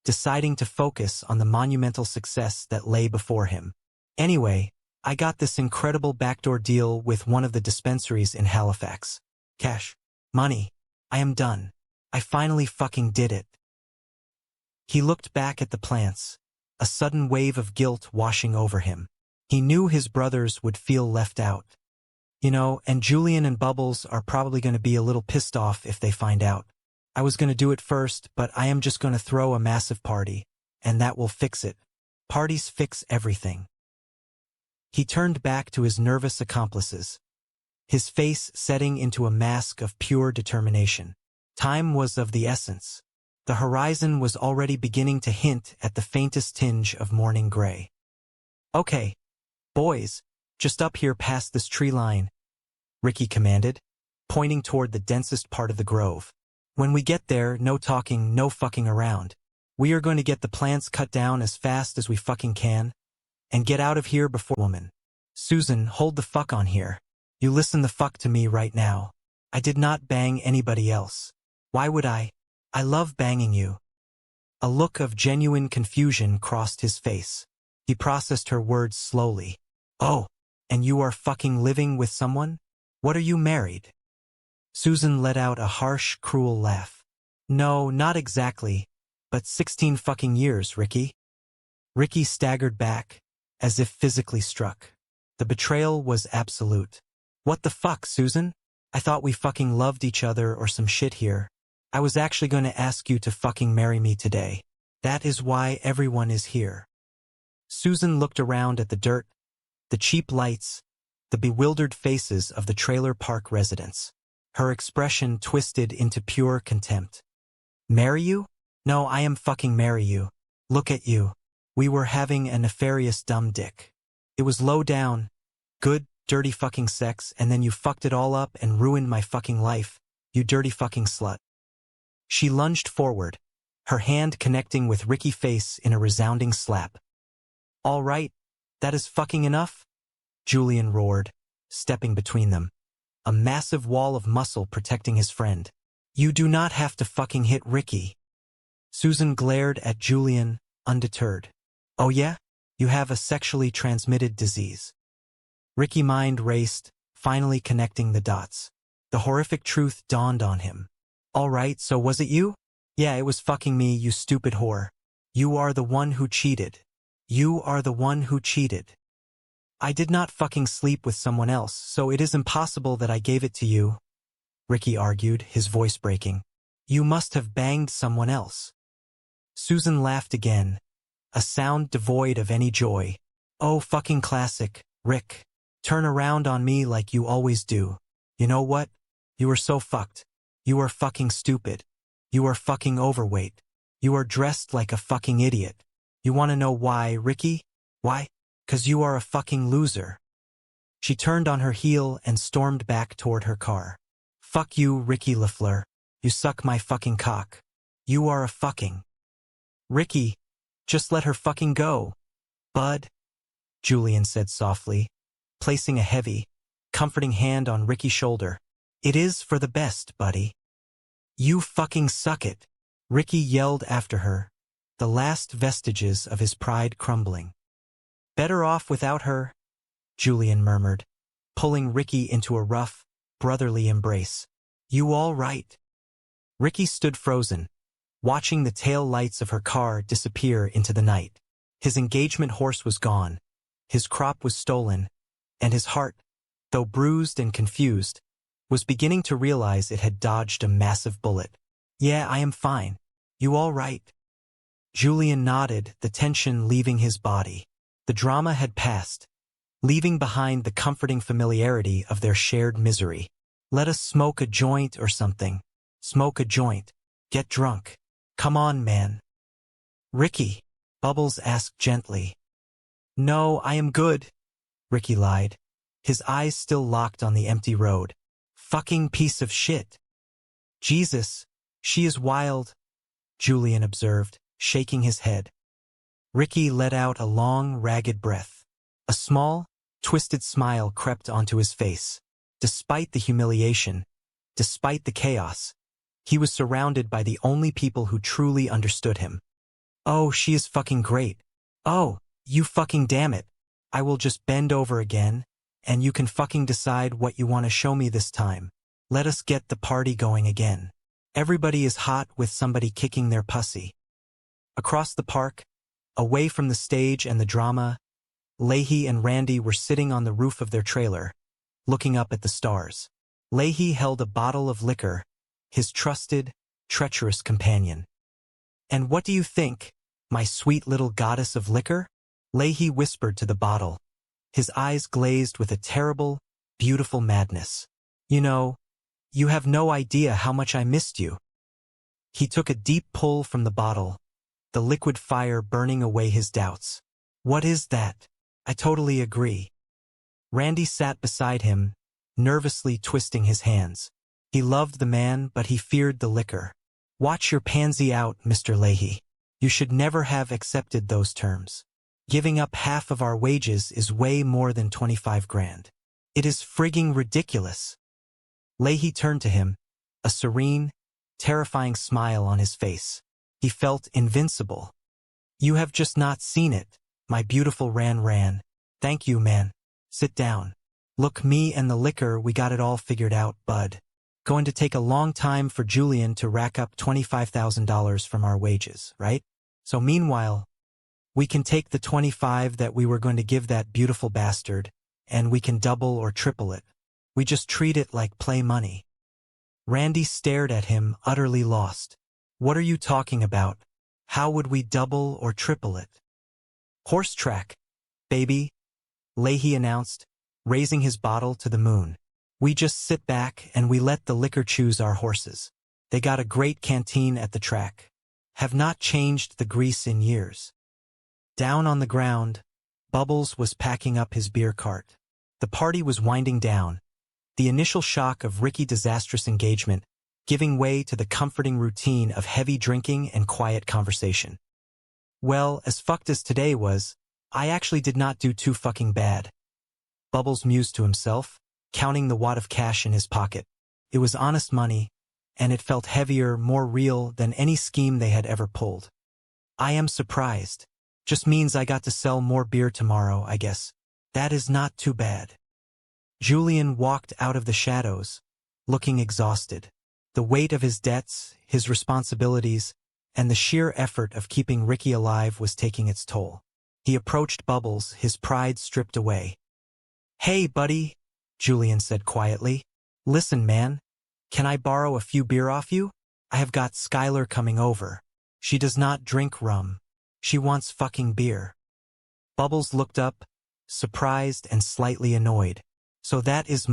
deciding to focus on the monumental success that lay before him. "Anyway, I got this incredible backdoor deal with one of the dispensaries in Halifax. Cash. Money. I am done. I finally fucking did it." He looked back at the plants, a sudden wave of guilt washing over him. He knew his brothers would feel left out. And Julian and Bubbles are probably going to be a little pissed off if they find out. "I was going to do it first, but I am just going to throw a massive party, and that will fix it. Parties fix everything." He turned back to his nervous accomplices, his face setting into a mask of pure determination. Time was of the essence. The horizon was already beginning to hint at the faintest tinge of morning gray. "Okay, boys, just up here past this tree line," Ricky commanded, pointing toward the densest part of the grove. "When we get there, no talking, no fucking around. We are going to get the plants cut down as fast as we fucking can, and get out of here before— Woman. Susan, hold the fuck on here. You listen the fuck to me right now. I did not bang anybody else. Why would I? I love banging you." A look of genuine confusion crossed his face. He processed her words slowly. "Oh, and you are fucking living with someone? What, are you married?" Susan let out a harsh, cruel laugh. "No, not exactly, but 16 fucking years, Ricky." Ricky staggered back, as if physically struck. The betrayal was absolute. "What the fuck, Susan? I thought we fucking loved each other or some shit here. I was actually going to ask you to fucking marry me today. That is why everyone is here." Susan looked around at the dirt, the cheap lights, the bewildered faces of the trailer park residents. Her expression twisted into pure contempt. "Marry you? No, I am fucking marry you. Look at you. We were having a nefarious dumb dick. It was low down, good, dirty fucking sex, and then you fucked it all up and ruined my fucking life, you dirty fucking slut. She lunged forward, her hand connecting with Ricky's face in a resounding slap. All right, that is fucking enough? Julian roared, stepping between them, a massive wall of muscle protecting his friend. You do not have to fucking hit Ricky. Susan glared at Julian, undeterred. Oh yeah? You have a sexually transmitted disease. Ricky's mind raced, finally connecting the dots. The horrific truth dawned on him. All right, so was it you? Yeah, it was fucking me, you stupid whore. You are the one who cheated. You are the one who cheated. I did not fucking sleep with someone else, so it is impossible that I gave it to you, Ricky argued, his voice breaking. You must have banged someone else. Susan laughed again, a sound devoid of any joy. Oh, fucking classic, Rick. Turn around on me like you always do. You know what? You are so fucked. You are fucking stupid. You are fucking overweight. You are dressed like a fucking idiot. You want to know why, Ricky? Why? 'Cause you are a fucking loser. She turned on her heel and stormed back toward her car. Fuck you, Ricky LaFleur. You suck my fucking cock. You are a fucking. Ricky, just let her fucking go. Bud, Julian said softly, placing a heavy, comforting hand on Ricky's shoulder. It is for the best, buddy. You fucking suck it, Ricky yelled after her, the last vestiges of his pride crumbling. Better off without her, Julian murmured, pulling Ricky into a rough, brotherly embrace. You all right? Ricky stood frozen, watching the tail lights of her car disappear into the night. His engagement horse was gone, his crop was stolen, and his heart, though bruised and confused, was beginning to realize it had dodged a massive bullet. Yeah, I am fine. You all right? Julian nodded, the tension leaving his body. The drama had passed, leaving behind the comforting familiarity of their shared misery. Let us smoke a joint or something. Smoke a joint. Get drunk. Come on, man. Ricky, Bubbles asked gently. No, I am good, Ricky lied, his eyes still locked on the empty road. Fucking piece of shit. Jesus, she is wild, Julian observed, shaking his head. Ricky let out a long, ragged breath. A small, twisted smile crept onto his face. Despite the humiliation, despite the chaos, he was surrounded by the only people who truly understood him. Oh, she is fucking great. Oh, you fucking damn it. I will just bend over again, and you can fucking decide what you want to show me this time. Let us get the party going again. Everybody is hot with somebody kicking their pussy. Across the park, away from the stage and the drama, Leahy and Randy were sitting on the roof of their trailer, looking up at the stars. Leahy held a bottle of liquor, his trusted, treacherous companion. And what do you think, my sweet little goddess of liquor? Leahy whispered to the bottle, his eyes glazed with a terrible, beautiful madness. You know, you have no idea how much I missed you. He took a deep pull from the bottle, the liquid fire burning away his doubts. What is that? I totally agree. Randy sat beside him, nervously twisting his hands. He loved the man, but he feared the liquor. Watch your pansy out, Mr. Leahy. You should never have accepted those terms. Giving up half of our wages is way more than 25 grand. It is frigging ridiculous. Leahy turned to him, a serene, terrifying smile on his face. He felt invincible. You have just not seen it, my beautiful Ran. Thank you, man. Sit down. Look, me and the liquor, we got it all figured out, bud. Going to take a long time for Julian to rack up $25,000 from our wages, right? So meanwhile, we can take the 25 that we were going to give that beautiful bastard, and we can double or triple it. We just treat it like play money. Randy stared at him, utterly lost. What are you talking about? How would we double or triple it? Horse track, baby, Leahy announced, raising his bottle to the moon. We just sit back and we let the liquor choose our horses. They got a great canteen at the track. Have not changed the grease in years. Down on the ground, Bubbles was packing up his beer cart. The party was winding down, the initial shock of Ricky's disastrous engagement giving way to the comforting routine of heavy drinking and quiet conversation. Well, as fucked as today was, I actually did not do too fucking bad. Bubbles mused to himself, counting the wad of cash in his pocket. It was honest money, and it felt heavier, more real than any scheme they had ever pulled. I am surprised. Just means I got to sell more beer tomorrow, I guess. That is not too bad. Julian walked out of the shadows, looking exhausted. The weight of his debts, his responsibilities, and the sheer effort of keeping Ricky alive was taking its toll. He approached Bubbles, his pride stripped away. "Hey, buddy," Julian said quietly. "Listen, man. Can I borrow a few beer off you? I have got Skylar coming over. She does not drink rum. She wants fucking beer." Bubbles looked up, surprised and slightly annoyed. "So that is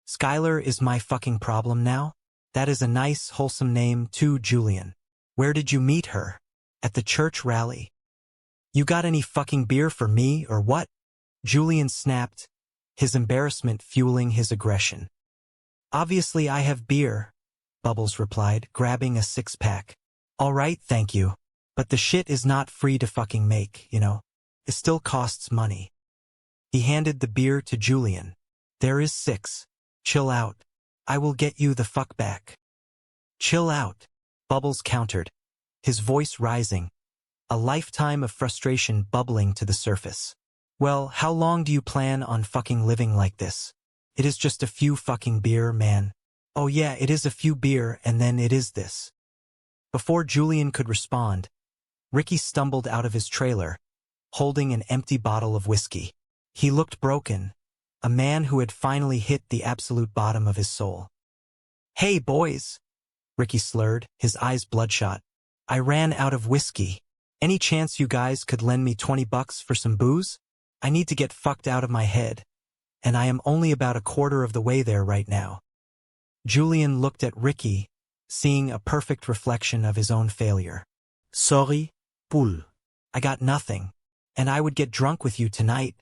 Skylar is my fucking problem now? That is a nice, wholesome name too, Julian. Where did you meet her? At the church rally? You got any fucking beer for me or what?" Julian snapped, his embarrassment fueling his aggression. "Obviously I have beer," Bubbles replied, grabbing a six-pack. "All right, thank you. But the shit is not free to fucking make, you know. It still costs money." He handed the beer to Julian. "There is 6. Chill out. I will get you the fuck back." "Chill out," Bubbles countered, his voice rising, a lifetime of frustration bubbling to the surface. "Well, how long do you plan on fucking living like this? It is just a few fucking beer, man. Oh yeah, it is a few beer and then it is this." Before Julian could respond, Ricky stumbled out of his trailer, holding an empty bottle of whiskey. He looked broken, a man who had finally hit the absolute bottom of his soul. "Hey, boys," Ricky slurred, his eyes bloodshot. "I ran out of whiskey. Any chance you guys could lend me $20 for some booze? I need to get fucked out of my head, and I am only about a quarter of the way there right now." Julian looked at Ricky, seeing a perfect reflection of his own failure. "Sorry, Poul. I got nothing, and I would get drunk with you tonight,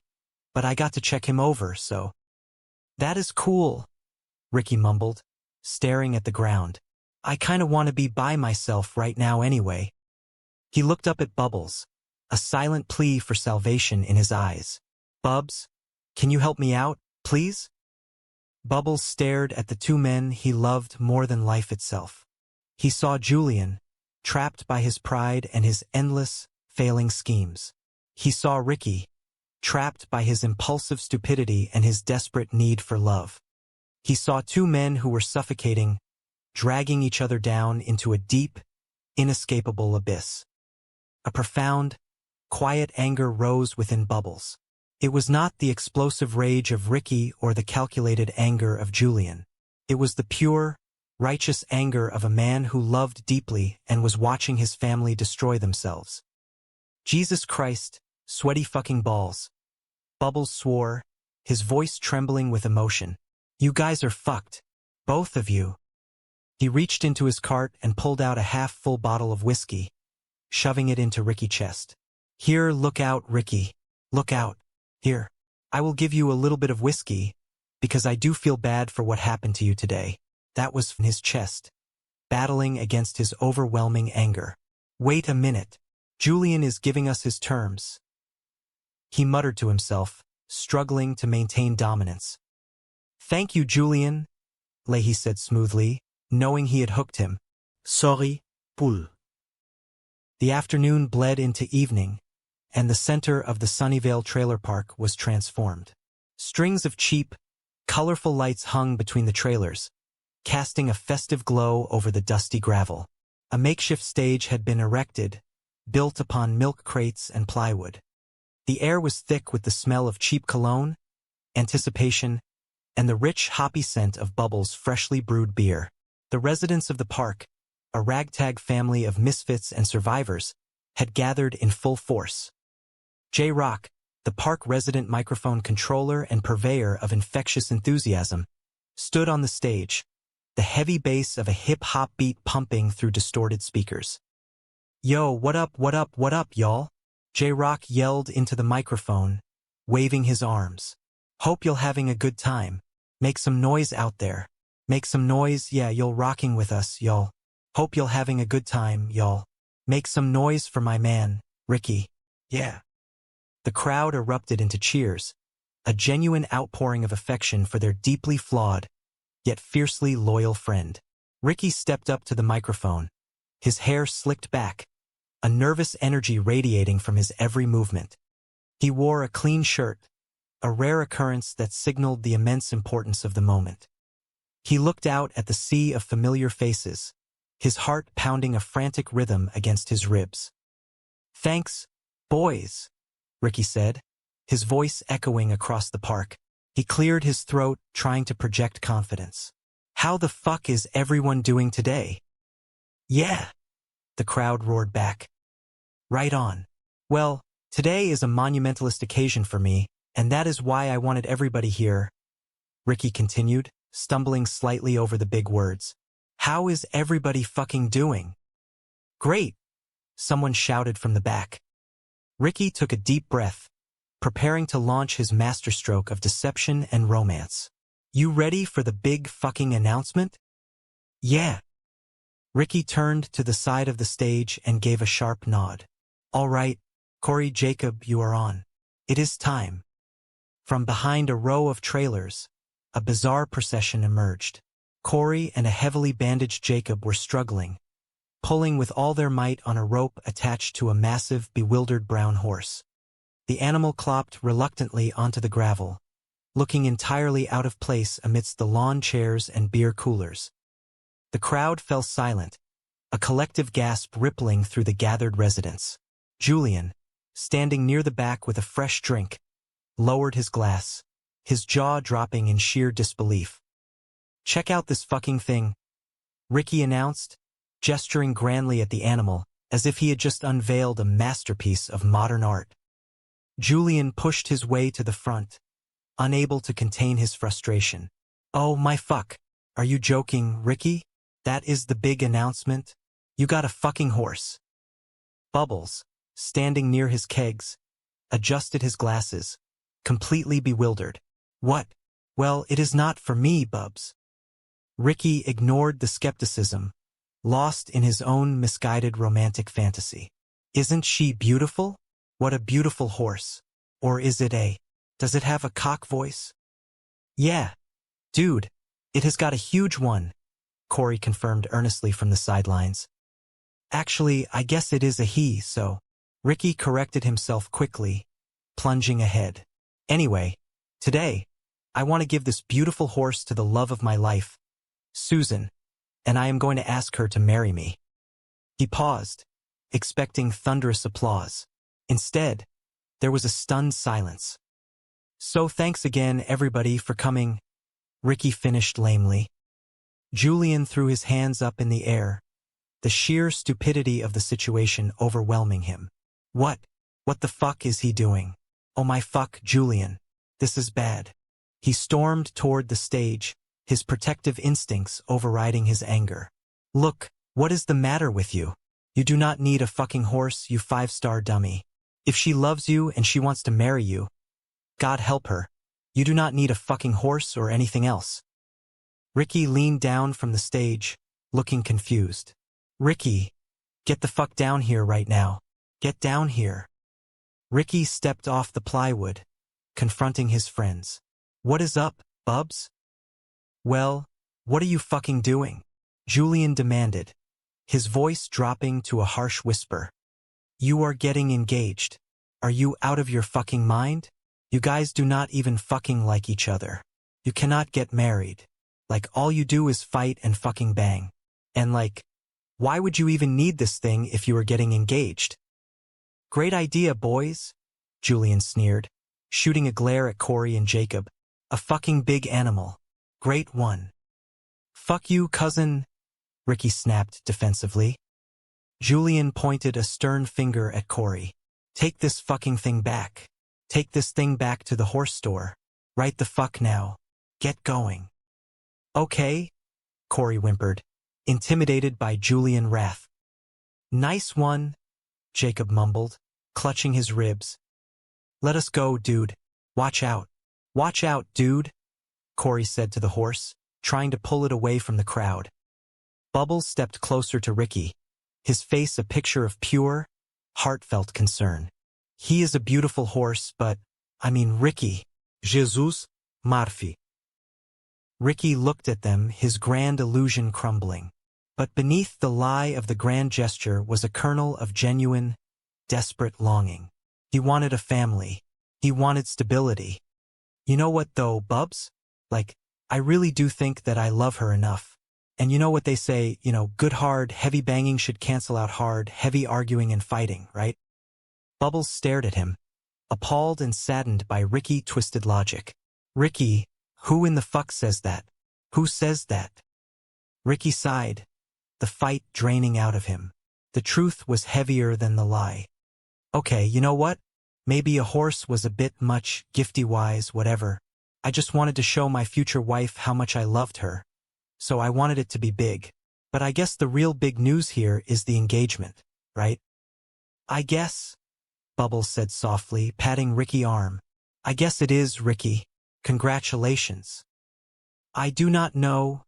but I got to check him over, so." "That is cool," Ricky mumbled, staring at the ground. "I kinda want to be by myself right now anyway." He looked up at Bubbles, a silent plea for salvation in his eyes. "Bubs, can you help me out, please?" Bubbles stared at the two men he loved more than life itself. He saw Julian, trapped by his pride and his endless, failing schemes. He saw Ricky, trapped by his impulsive stupidity and his desperate need for love. He saw two men who were suffocating, dragging each other down into a deep, inescapable abyss. A profound, quiet anger rose within Bubbles. It was not the explosive rage of Ricky or the calculated anger of Julian. It was the pure, righteous anger of a man who loved deeply and was watching his family destroy themselves. "Jesus Christ, sweaty fucking balls," Bubbles swore, his voice trembling with emotion. "You guys are fucked. Both of you." He reached into his cart and pulled out a half-full bottle of whiskey, shoving it into Ricky's chest. "Here, look out, Ricky. Look out. Here, I will give you a little bit of whiskey, because I do feel bad for what happened to you today." That was in his chest, battling against his overwhelming anger. "Wait a minute. Julian is giving us his terms," he muttered to himself, struggling to maintain dominance. "Thank you, Julian," Leahy said smoothly, knowing he had hooked him. "Sorry, Poul." The afternoon bled into evening, and the center of the Sunnyvale trailer park was transformed. Strings of cheap, colorful lights hung between the trailers, casting a festive glow over the dusty gravel. A makeshift stage had been erected, built upon milk crates and plywood. The air was thick with the smell of cheap cologne, anticipation, and the rich, hoppy scent of Bubbles' freshly brewed beer. The residents of the park, a ragtag family of misfits and survivors, had gathered in full force. J-Rock, the park resident microphone controller and purveyor of infectious enthusiasm, stood on the stage, the heavy bass of a hip-hop beat pumping through distorted speakers. "Yo, what up, y'all?" J-Rock yelled into the microphone, waving his arms. Hope you're having a good time. Make some noise out there. Make some noise, yeah, you're rocking with us, y'all. Hope you're having a good time, y'all. Make some noise for my man, Ricky. Yeah. The crowd erupted into cheers, a genuine outpouring of affection for their deeply flawed, yet fiercely loyal friend. Ricky stepped up to the microphone, his hair slicked back, a nervous energy radiating from his every movement. He wore a clean shirt, a rare occurrence that signaled the immense importance of the moment. He looked out at the sea of familiar faces, his heart pounding a frantic rhythm against his ribs. Thanks, boys, Ricky said, his voice echoing across the park. He cleared his throat, trying to project confidence. How the fuck is everyone doing today? Yeah, the crowd roared back. Right on. Well, today is a monumentalist occasion for me, and that is why I wanted everybody here, Ricky continued, stumbling slightly over the big words. How is everybody fucking doing? Great, someone shouted from the back. Ricky took a deep breath, preparing to launch his masterstroke of deception and romance. You ready for the big fucking announcement? Yeah. Ricky turned to the side of the stage and gave a sharp nod. All right, Corey Jacob, you are on. It is time. From behind a row of trailers, a bizarre procession emerged. Corey and a heavily bandaged Jacob were struggling, pulling with all their might on a rope attached to a massive, bewildered brown horse. The animal clopped reluctantly onto the gravel, looking entirely out of place amidst the lawn chairs and beer coolers. The crowd fell silent, a collective gasp rippling through the gathered residents. Julian, standing near the back with a fresh drink, lowered his glass, his jaw dropping in sheer disbelief. Check out this fucking thing, Ricky announced, gesturing grandly at the animal, as if he had just unveiled a masterpiece of modern art. Julian pushed his way to the front, unable to contain his frustration. Oh my fuck, are you joking, Ricky? That is the big announcement? You got a fucking horse. Bubbles, standing near his kegs, adjusted his glasses, completely bewildered. What? Well, it is not for me, Bubs. Ricky ignored the skepticism, lost in his own misguided romantic fantasy. Isn't she beautiful? What a beautiful horse. Or is it does it have a cock voice? Yeah. Dude, it has got a huge one, Corey confirmed earnestly from the sidelines. Actually, I guess it is a he, so. Ricky corrected himself quickly, plunging ahead. Anyway, today, I want to give this beautiful horse to the love of my life, Susan, and I am going to ask her to marry me. He paused, expecting thunderous applause. Instead, there was a stunned silence. So thanks again, everybody, for coming, Ricky finished lamely. Julian threw his hands up in the air, the sheer stupidity of the situation overwhelming him. What the fuck is he doing? Oh my fuck, Julian. This is bad. He stormed toward the stage, his protective instincts overriding his anger. Look, what is the matter with you? You do not need a fucking horse, you five-star dummy. If she loves you and she wants to marry you, God help her. You do not need a fucking horse or anything else. Ricky leaned down from the stage, looking confused. Ricky, get the fuck down here right now. Get down here. Ricky stepped off the plywood, confronting his friends. What is up, Bubs? Well, what are you fucking doing? Julian demanded, his voice dropping to a harsh whisper. You are getting engaged. Are you out of your fucking mind? You guys do not even fucking like each other. You cannot get married. Like, all you do is fight and fucking bang. And like, why would you even need this thing if you were getting engaged? Great idea, boys, Julian sneered, shooting a glare at Corey and Jacob. A fucking big animal. Great one. Fuck you, cousin, Ricky snapped defensively. Julian pointed a stern finger at Corey. Take this fucking thing back. Take this thing back to the horse store. Right the fuck now. Get going. Okay, Corey whimpered, intimidated by Julian wrath. Nice one, Jacob mumbled, clutching his ribs. Let us go, dude. Watch out. Watch out, dude, Corey said to the horse, trying to pull it away from the crowd. Bubbles stepped closer to Ricky, his face a picture of pure, heartfelt concern. He is a beautiful horse, but, Ricky. Jesus, Marfi. Ricky looked at them, his grand illusion crumbling. But beneath the lie of the grand gesture was a kernel of genuine, desperate longing. He wanted a family. He wanted stability. You know what though, Bubs? I really do think that I love her enough. And you know what they say, good hard, heavy banging should cancel out hard, heavy arguing and fighting, right? Bubbles stared at him, appalled and saddened by Ricky's twisted logic. Ricky, who in the fuck says that? Who says that? Ricky sighed, the fight draining out of him. The truth was heavier than the lie. Okay, you know what? Maybe a horse was a bit much, gifty-wise, whatever. I just wanted to show my future wife how much I loved her. So I wanted it to be big. But I guess the real big news here is the engagement, right? I guess, Bubbles said softly, patting Ricky's arm. I guess it is, Ricky. Congratulations. I do not know,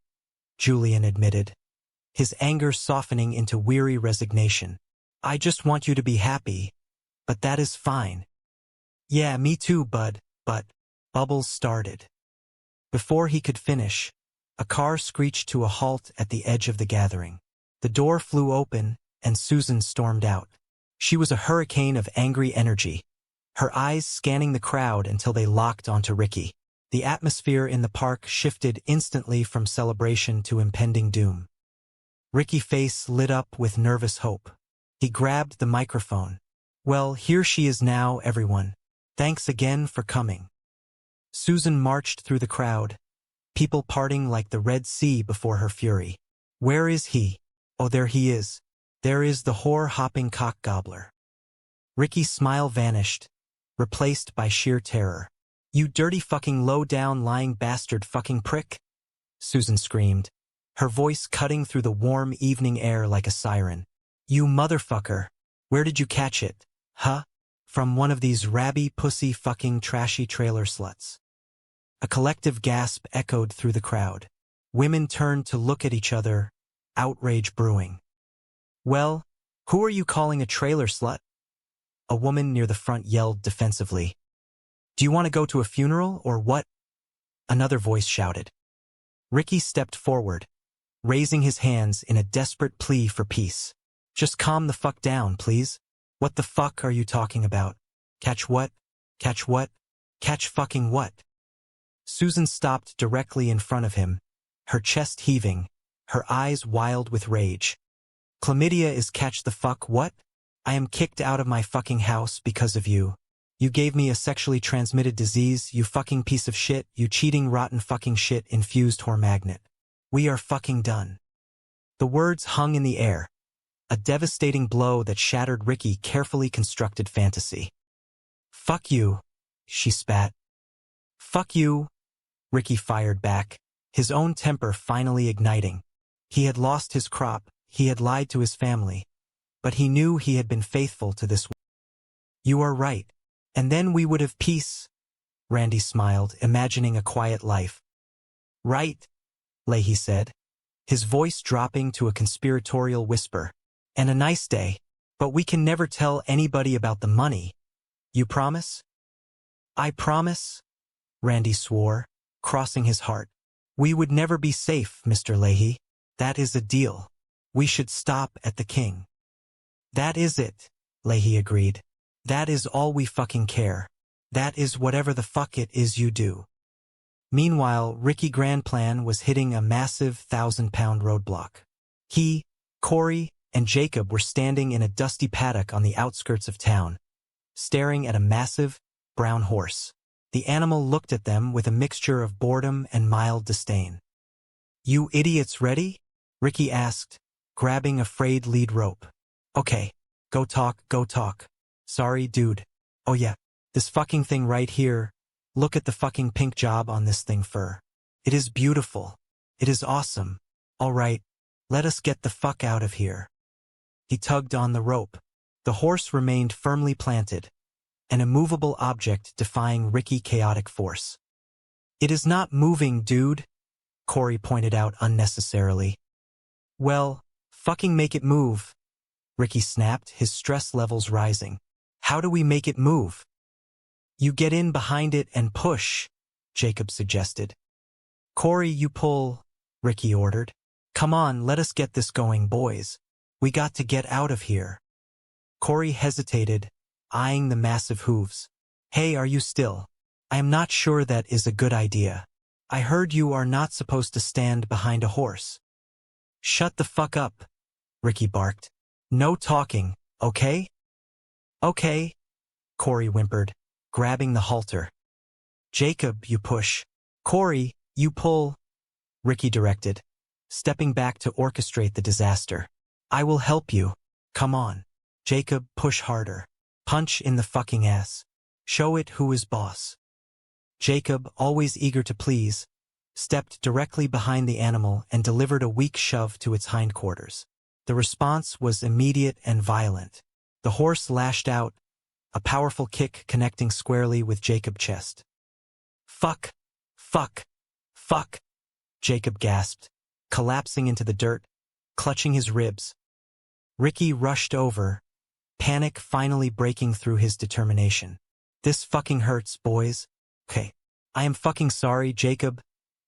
Julian admitted, his anger softening into weary resignation. I just want you to be happy, but that is fine. Yeah, me too, bud, but, Bubbles started. Before he could finish, a car screeched to a halt at the edge of the gathering. The door flew open, and Susan stormed out. She was a hurricane of angry energy, her eyes scanning the crowd until they locked onto Ricky. The atmosphere in the park shifted instantly from celebration to impending doom. Ricky's face lit up with nervous hope. He grabbed the microphone. Well, here she is now, everyone. Thanks again for coming. Susan marched through the crowd, people parting like the Red Sea before her fury. Where is he? Oh, there he is. There is the whore-hopping cock-gobbler. Ricky's smile vanished, replaced by sheer terror. You dirty fucking low-down lying bastard fucking prick, Susan screamed, her voice cutting through the warm evening air like a siren. You motherfucker. Where did you catch it? Huh? From one of these rabby pussy fucking trashy trailer sluts. A collective gasp echoed through the crowd. Women turned to look at each other, outrage brewing. Well, who are you calling a trailer slut? A woman near the front yelled defensively. Do you want to go to a funeral or what? Another voice shouted. Ricky stepped forward, raising his hands in a desperate plea for peace. Just calm the fuck down, please. What the fuck are you talking about? Catch what? Catch what? Catch fucking what? Susan stopped directly in front of him, her chest heaving, her eyes wild with rage. Chlamydia is catch the fuck what? I am kicked out of my fucking house because of you. You gave me a sexually transmitted disease, you fucking piece of shit, you cheating rotten fucking shit infused whore magnet. We are fucking done. The words hung in the air, a devastating blow that shattered Ricky's carefully constructed fantasy. Fuck you, she spat. Fuck you, Ricky fired back, his own temper finally igniting. He had lost his crop, he had lied to his family, but he knew he had been faithful to this. You are right, and then we would have peace, Randy smiled, imagining a quiet life. Right, Leahy said, his voice dropping to a conspiratorial whisper. And a nice day, but we can never tell anybody about the money. You promise? I promise, Randy swore, crossing his heart. We would never be safe, Mr. Leahy. That is a deal. We should stop at the king. That is it, Leahy agreed. That is all we fucking care. That is whatever the fuck it is you do. Meanwhile, Ricky Grand Plan was hitting a massive 1,000-pound roadblock. He, Corey, and Jacob were standing in a dusty paddock on the outskirts of town, staring at a massive, brown horse. The animal looked at them with a mixture of boredom and mild disdain. You idiots ready? Ricky asked, grabbing a frayed lead rope. Okay, go talk, go talk. Sorry, dude. Oh yeah, this fucking thing right here. Look at the fucking pink job on this thing fur. It is beautiful. It is awesome. All right, let us get the fuck out of here. He tugged on the rope. The horse remained firmly planted, an immovable object defying Ricky's chaotic force. "It is not moving, dude," Corey pointed out unnecessarily. "Well, fucking make it move," Ricky snapped, his stress levels rising. "How do we make it move?" "You get in behind it and push," Jacob suggested. "Corey, you pull," Ricky ordered. "Come on, let us get this going, boys. We got to get out of here." Corey hesitated, eyeing the massive hooves. "Hey, are you still? I am not sure that is a good idea. I heard you are not supposed to stand behind a horse." "Shut the fuck up," Ricky barked. "No talking, okay?" "Okay," Corey whimpered, grabbing the halter. "Jacob, you push. Corey, you pull," Ricky directed, stepping back to orchestrate the disaster. "I will help you. Come on. Jacob, push harder. Punch in the fucking ass. Show it who is boss." Jacob, always eager to please, stepped directly behind the animal and delivered a weak shove to its hindquarters. The response was immediate and violent. The horse lashed out, a powerful kick connecting squarely with Jacob's chest. "Fuck! Fuck! Fuck!" Jacob gasped, collapsing into the dirt, clutching his ribs. Ricky rushed over, panic finally breaking through his determination. "This fucking hurts, boys. Okay. I am fucking sorry, Jacob,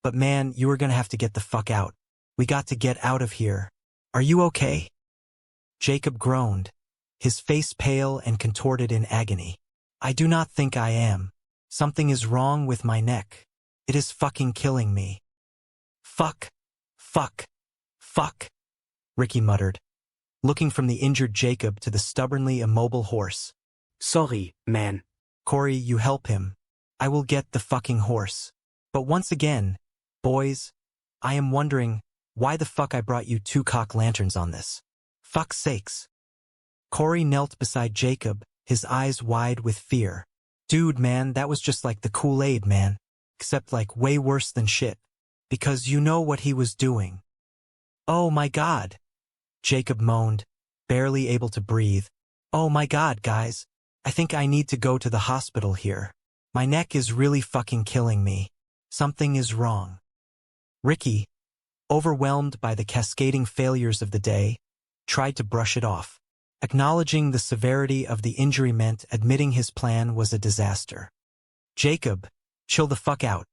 but man, you are gonna have to get the fuck out. We got to get out of here. Are you okay?" Jacob groaned, his face pale and contorted in agony. "I do not think I am. Something is wrong with my neck. It is fucking killing me." "Fuck! Fuck! Fuck!" Ricky muttered, looking from the injured Jacob to the stubbornly immobile horse. "Sorry, man." "Corey, you help him. I will get the fucking horse. But once again, boys, I am wondering why the fuck I brought you 2 cock lanterns on this. Fuck's sakes." Corey knelt beside Jacob, his eyes wide with fear. "Dude, man, that was just like the Kool-Aid, man. Except like way worse than shit. Because you know what he was doing." "Oh my God," Jacob moaned, barely able to breathe. "Oh my God, guys. I think I need to go to the hospital here. My neck is really fucking killing me. Something is wrong." Ricky, overwhelmed by the cascading failures of the day, tried to brush it off. Acknowledging the severity of the injury meant admitting his plan was a disaster. "Jacob, chill the fuck out.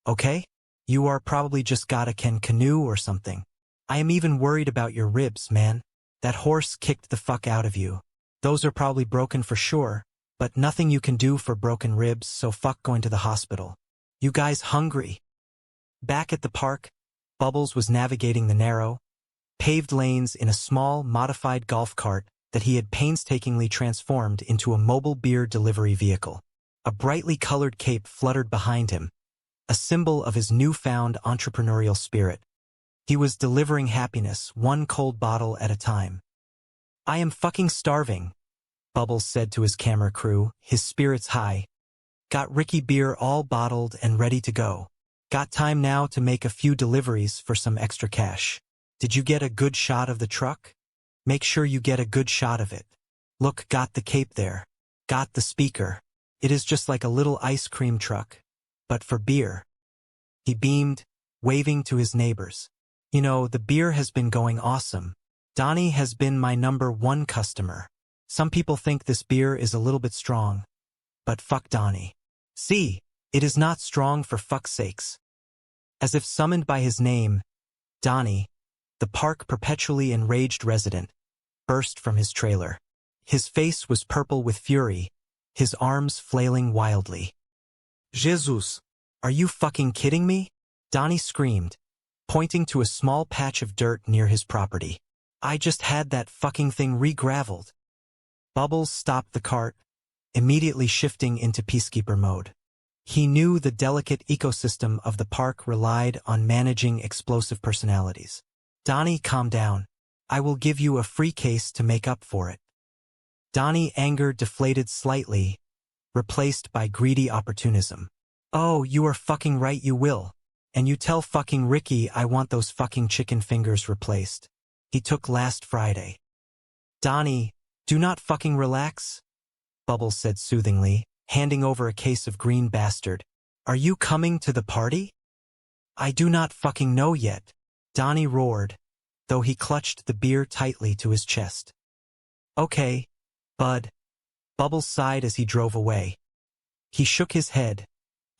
Okay? You are probably just got a canoe or something. I am even worried about your ribs, man. That horse kicked the fuck out of you. Those are probably broken for sure, but nothing you can do for broken ribs, so fuck going to the hospital. You guys hungry?" Back at the park, Bubbles was navigating the narrow, paved lanes in a small, modified golf cart that he had painstakingly transformed into a mobile beer delivery vehicle. A brightly colored cape fluttered behind him, a symbol of his newfound entrepreneurial spirit. He was delivering happiness, one cold bottle at a time. "I am fucking starving," Bubbles said to his camera crew, his spirits high. "Got Ricky beer all bottled and ready to go. Got time now to make a few deliveries for some extra cash. Did you get a good shot of the truck? Make sure you get a good shot of it. Look, got the cape there. Got the speaker. It is just like a little ice cream truck, but for beer." He beamed, waving to his neighbors. "You know, the beer has been going awesome. Donnie has been my #1 customer. Some people think this beer is a little bit strong, but fuck Donnie. See, it is not strong for fuck's sakes." As if summoned by his name, Donnie, the park perpetually enraged resident, burst from his trailer. His face was purple with fury, his arms flailing wildly. "Jesus, are you fucking kidding me?" Donnie screamed, pointing to a small patch of dirt near his property. "I just had that fucking thing re-graveled." Bubbles stopped the cart, immediately shifting into peacekeeper mode. He knew the delicate ecosystem of the park relied on managing explosive personalities. "Donnie, calm down. I will give you a free case to make up for it." Donnie, anger deflated slightly, replaced by greedy opportunism. "Oh, you are fucking right, you will. And you tell fucking Ricky I want those fucking chicken fingers replaced. He took last Friday." Donnie, Do not fucking relax, Bubbles said soothingly, handing over a case of green bastard. Are you coming to the party? I do not fucking know yet, Donnie roared, though he clutched the beer tightly to his chest. Okay, bud. Bubbles sighed as he drove away. He shook his head,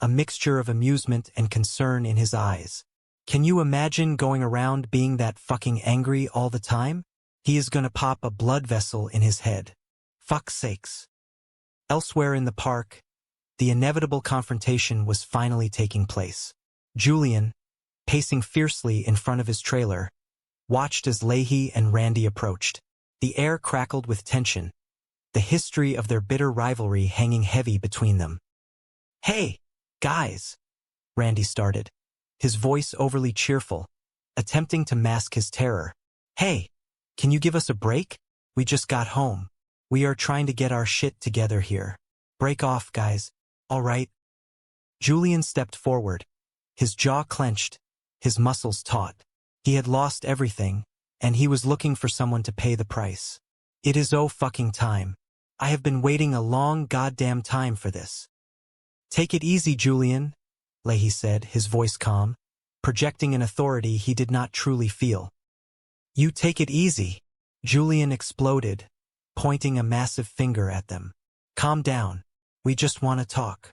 a mixture of amusement and concern in his eyes. Can you imagine going around being that fucking angry all the time? He is gonna pop a blood vessel in his head. Fuck's sakes. Elsewhere in the park, the inevitable confrontation was finally taking place. Julian, pacing fiercely in front of his trailer, watched as Leahy and Randy approached. The air crackled with tension, the history of their bitter rivalry hanging heavy between them. Hey, guys, Randy started, his voice overly cheerful, attempting to mask his terror. Hey, can you give us a break? We just got home. We are trying to get our shit together here. Break off, guys. All right. Julian stepped forward, his jaw clenched, his muscles taut. He had lost everything, and he was looking for someone to pay the price. It is oh fucking time. I have been waiting a long goddamn time for this. Take it easy, Julian, Leahy said, his voice calm, projecting an authority he did not truly feel. You take it easy, Julian exploded, pointing a massive finger at them. Calm down. We just want to talk.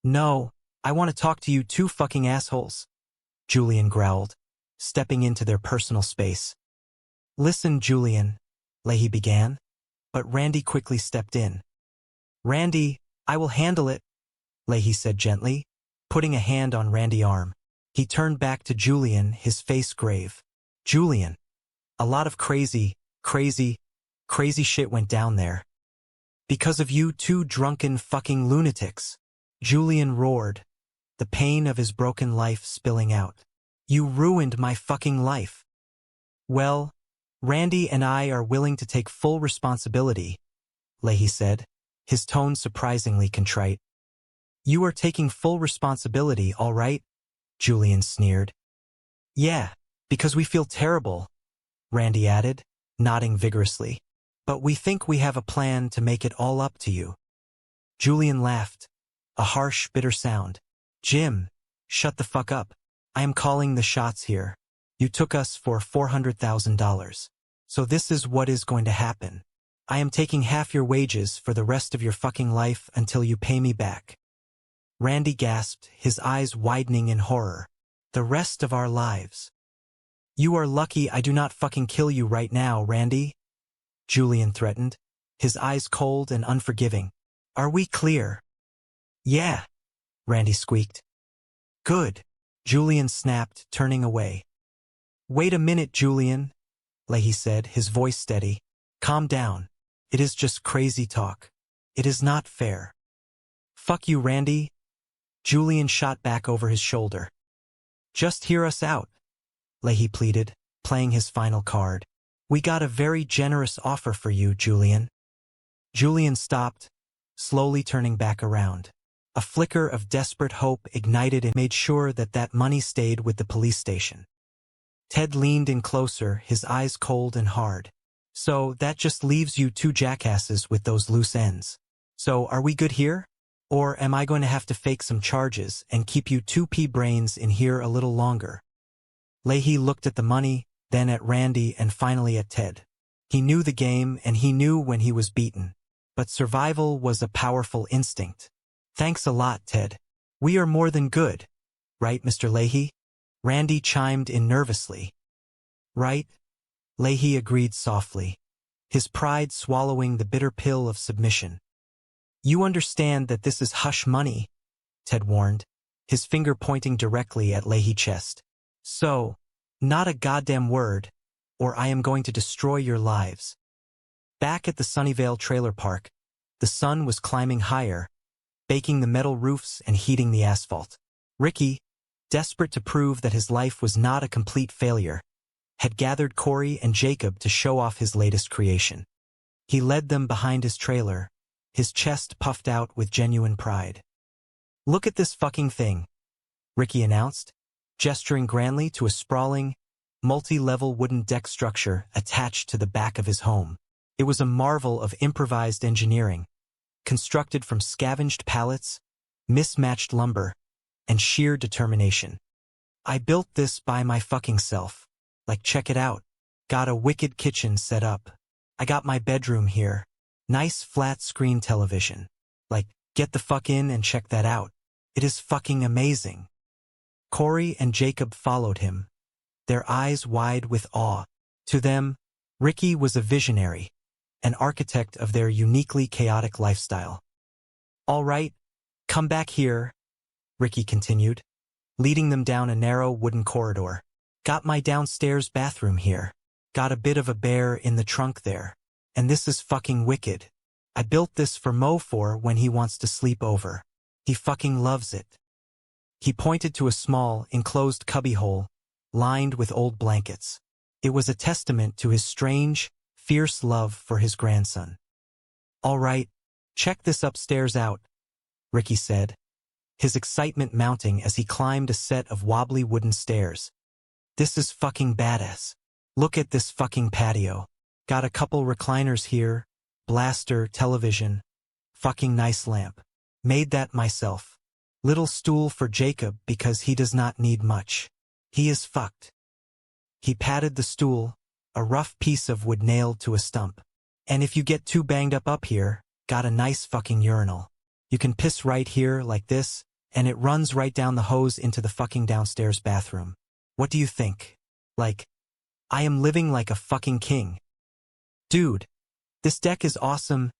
No, I want to talk to you two fucking assholes, Julian growled, stepping into their personal space. Listen, Julian, Leahy began, but Randy quickly stepped in. Randy, I will handle it, Leahy said gently, putting a hand on Randy's arm. He turned back to Julian, his face grave. Julian, a lot of crazy shit went down there. Because of you two drunken fucking lunatics, Julian roared, the pain of his broken life spilling out. You ruined my fucking life. Well, Randy and I are willing to take full responsibility, Leahy said, his tone surprisingly contrite. You are taking full responsibility, all right? Julian sneered. Yeah, because we feel terrible, Randy added, nodding vigorously. But we think we have a plan to make it all up to you. Julian laughed, a harsh, bitter sound. Jim, shut the fuck up. I am calling the shots here. You took us for $400,000. So this is what is going to happen. I am taking half your wages for the rest of your fucking life until you pay me back. Randy gasped, his eyes widening in horror. The rest of our lives. You are lucky I do not fucking kill you right now, Randy, Julian threatened, his eyes cold and unforgiving. Are we clear? Yeah, Randy squeaked. Good, Julian snapped, turning away. Wait a minute, Julian, Leahy said, his voice steady. Calm down. It is just crazy talk. It is not fair. Fuck you, Randy. Julian shot back over his shoulder. Just hear us out, Leahy pleaded, playing his final card. We got a very generous offer for you, Julian. Julian stopped, slowly turning back around. A flicker of desperate hope ignited and made sure that that money stayed with the police station. Ted leaned in closer, his eyes cold and hard. So that just leaves you two jackasses with those loose ends. So are we good here? Or am I going to have to fake some charges and keep you two pea brains in here a little longer? Leahy looked at the money, then at Randy and finally at Ted. He knew the game and he knew when he was beaten. But survival was a powerful instinct. Thanks a lot, Ted. We are more than good. Right, Mr. Leahy? Randy chimed in nervously. Right? Leahy agreed softly, his pride swallowing the bitter pill of submission. You understand that this is hush money, Ted warned, his finger pointing directly at Leahy's chest. So, not a goddamn word, or I am going to destroy your lives. Back at the Sunnyvale trailer park, the sun was climbing higher, baking the metal roofs and heating the asphalt. Ricky, desperate to prove that his life was not a complete failure, had gathered Corey and Jacob to show off his latest creation. He led them behind his trailer, his chest puffed out with genuine pride. Look at this fucking thing, Ricky announced, gesturing grandly to a sprawling, multi-level wooden deck structure attached to the back of his home. It was a marvel of improvised engineering, constructed from scavenged pallets, mismatched lumber, and sheer determination. I built this by my fucking self. Like, check it out. Got a wicked kitchen set up. I got my bedroom here. Nice flat screen television. Like, get the fuck in and check that out. It is fucking amazing. Corey and Jacob followed him, their eyes wide with awe. To them, Ricky was a visionary, an architect of their uniquely chaotic lifestyle. All right, come back here, Ricky continued, leading them down a narrow wooden corridor. Got my downstairs bathroom here. Got a bit of a bear in the trunk there. And this is fucking wicked. I built this for Mo for when he wants to sleep over. He fucking loves it. He pointed to a small, enclosed cubbyhole, lined with old blankets. It was a testament to his strange, fierce love for his grandson. All right, check this upstairs out, Ricky said, his excitement mounting as he climbed a set of wobbly wooden stairs. This is fucking badass. Look at this fucking patio. Got a couple recliners here, blaster, television, fucking nice lamp. Made that myself. Little stool for Jacob because he does not need much. He is fucked. He patted the stool, a rough piece of wood nailed to a stump. And if you get too banged up here, got a nice fucking urinal. You can piss right here like this, and it runs right down the hose into the fucking downstairs bathroom. What do you think? Like, I am living like a fucking king. Dude, this deck is awesome,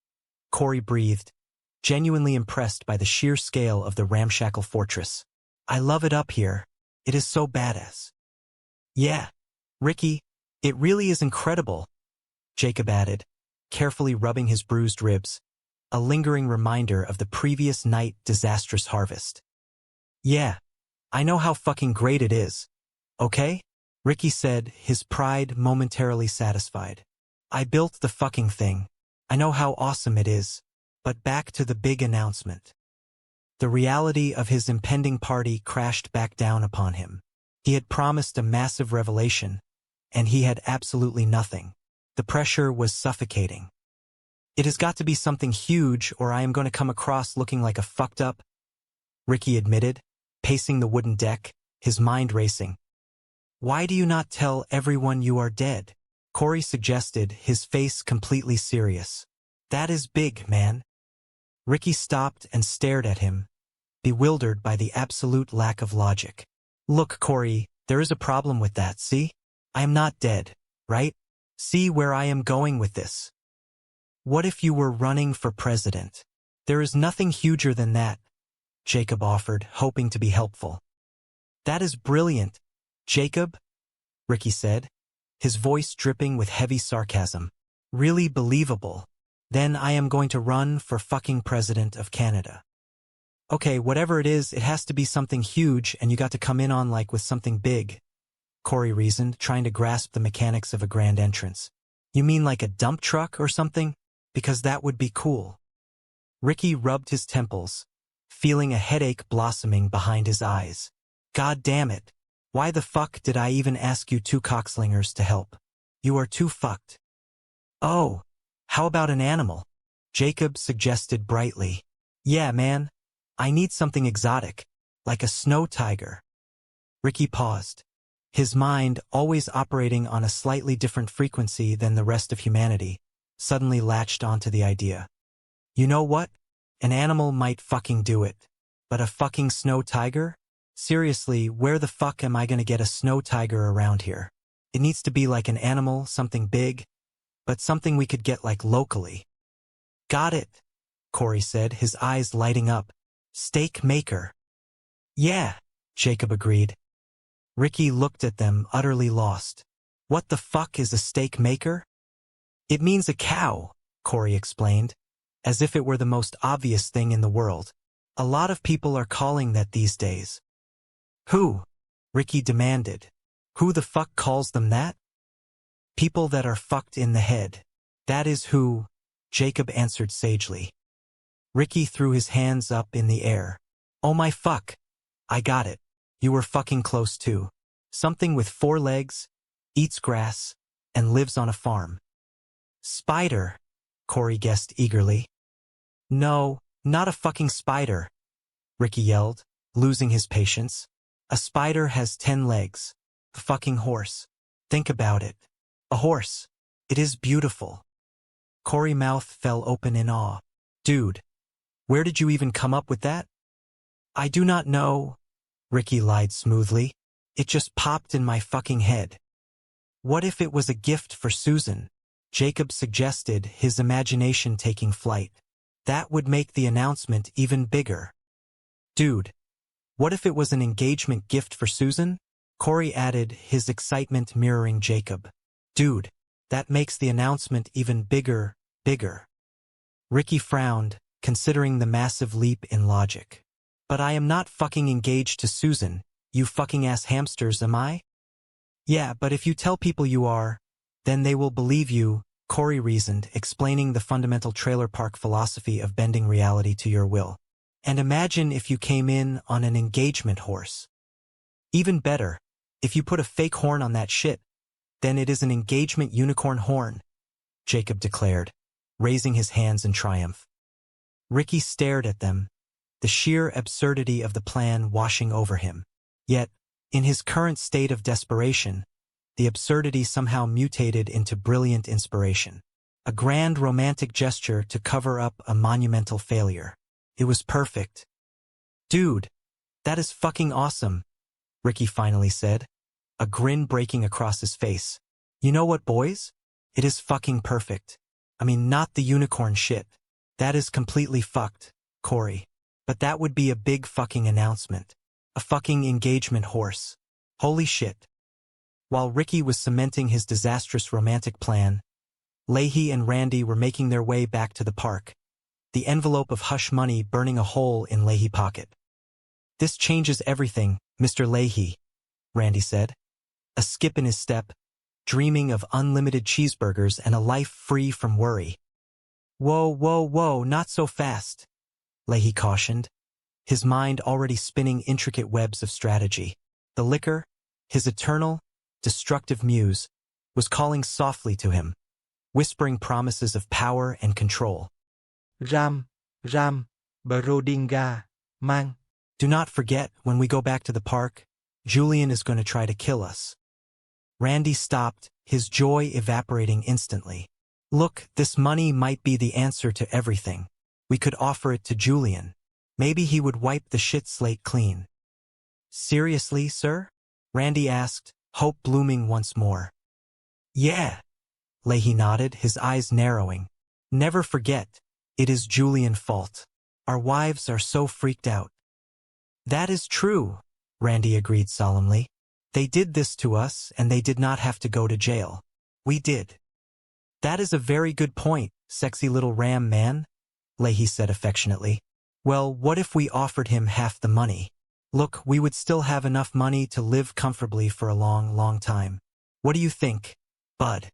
Corey breathed, genuinely impressed by the sheer scale of the ramshackle fortress. I love it up here. It is so badass. Yeah, Ricky, it really is incredible, Jacob added, carefully rubbing his bruised ribs, a lingering reminder of the previous night disastrous harvest. Yeah, I know how fucking great it is. Okay? Ricky said, his pride momentarily satisfied. I built the fucking thing. I know how awesome it is. But back to the big announcement. The reality of his impending party crashed back down upon him. He had promised a massive revelation, and he had absolutely nothing. The pressure was suffocating. It has got to be something huge or I am going to come across looking like a fucked up, Ricky admitted, pacing the wooden deck, his mind racing. Why do you not tell everyone you are dead? Corey suggested, his face completely serious. That is big, man. Ricky stopped and stared at him, bewildered by the absolute lack of logic. Look, Corey, there is a problem with that, see? I am not dead, right? See where I am going with this. What if you were running for president? There is nothing huger than that, Jacob offered, hoping to be helpful. That is brilliant, Jacob, Ricky said, his voice dripping with heavy sarcasm. Really believable. Then I am going to run for fucking president of Canada. Okay, whatever it is, it has to be something huge and you got to come in on like with something big, Corey reasoned, trying to grasp the mechanics of a grand entrance. You mean like a dump truck or something? Because that would be cool. Ricky rubbed his temples, feeling a headache blossoming behind his eyes. God damn it. Why the fuck did I even ask you two cockslingers to help? You are too fucked. Oh, how about an animal? Jacob suggested brightly. Yeah, man. I need something exotic, like a snow tiger. Ricky paused, his mind, always operating on a slightly different frequency than the rest of humanity, suddenly latched onto the idea. You know what? An animal might fucking do it. But a fucking snow tiger? Seriously, where the fuck am I gonna get a snow tiger around here? It needs to be like an animal, something big, but something we could get like locally. Got it, Corey said, his eyes lighting up. Steak maker. Yeah, Jacob agreed. Ricky looked at them, utterly lost. What the fuck is a steak maker? It means a cow, Corey explained, as if it were the most obvious thing in the world. A lot of people are calling that these days. Who? Ricky demanded. Who the fuck calls them that? People that are fucked in the head. That is who, Jacob answered sagely. Ricky threw his hands up in the air. Oh my fuck. I got it. You were fucking close too. Something with 4 legs, eats grass, and lives on a farm. Spider, Corey guessed eagerly. No, not a fucking spider, Ricky yelled, losing his patience. A spider has 10 legs. A fucking horse. Think about it. A horse. It is beautiful. Corey's mouth fell open in awe. Dude, where did you even come up with that? I do not know, Ricky lied smoothly. It just popped in my fucking head. What if it was a gift for Susan? Jacob suggested, his imagination taking flight. That would make the announcement even bigger. Dude, what if it was an engagement gift for Susan? Corey added, his excitement mirroring Jacob. Dude, that makes the announcement even bigger. Ricky frowned, considering the massive leap in logic. But I am not fucking engaged to Susan, you fucking ass hamsters, am I? Yeah, but if you tell people you are, then they will believe you, Corey reasoned, explaining the fundamental trailer park philosophy of bending reality to your will. And imagine if you came in on an engagement horse. Even better, if you put a fake horn on that shit, then it is an engagement unicorn horn, Jacob declared, raising his hands in triumph. Ricky stared at them, the sheer absurdity of the plan washing over him. Yet, in his current state of desperation, the absurdity somehow mutated into brilliant inspiration. A grand romantic gesture to cover up a monumental failure. It was perfect. Dude, that is fucking awesome, Ricky finally said, a grin breaking across his face. You know what, boys? It is fucking perfect. I mean, not the unicorn shit. That is completely fucked, Corey. But that would be a big fucking announcement. A fucking engagement horse. Holy shit. While Ricky was cementing his disastrous romantic plan, Leahy and Randy were making their way back to the park, the envelope of hush money burning a hole in Leahy's pocket. This changes everything, Mr. Leahy, Randy said, a skip in his step, dreaming of unlimited cheeseburgers and a life free from worry. Whoa, not so fast, Leahy cautioned, his mind already spinning intricate webs of strategy. The liquor, his eternal, destructive muse, was calling softly to him, whispering promises of power and control. Ram, Brodinga, Mang. Do not forget, when we go back to the park, Julian is going to try to kill us. Randy stopped, his joy evaporating instantly. Look, this money might be the answer to everything. We could offer it to Julian. Maybe he would wipe the shit slate clean. Seriously, sir? Randy asked, hope blooming once more. Yeah. Leahy nodded, his eyes narrowing. Never forget, it is Julian's fault. Our wives are so freaked out. That is true, Randy agreed solemnly. They did this to us, and they did not have to go to jail. We did. That is a very good point, sexy little ram man, Leahy said affectionately. Well, what if we offered him half the money? Look, we would still have enough money to live comfortably for a long, long time. What do you think, bud?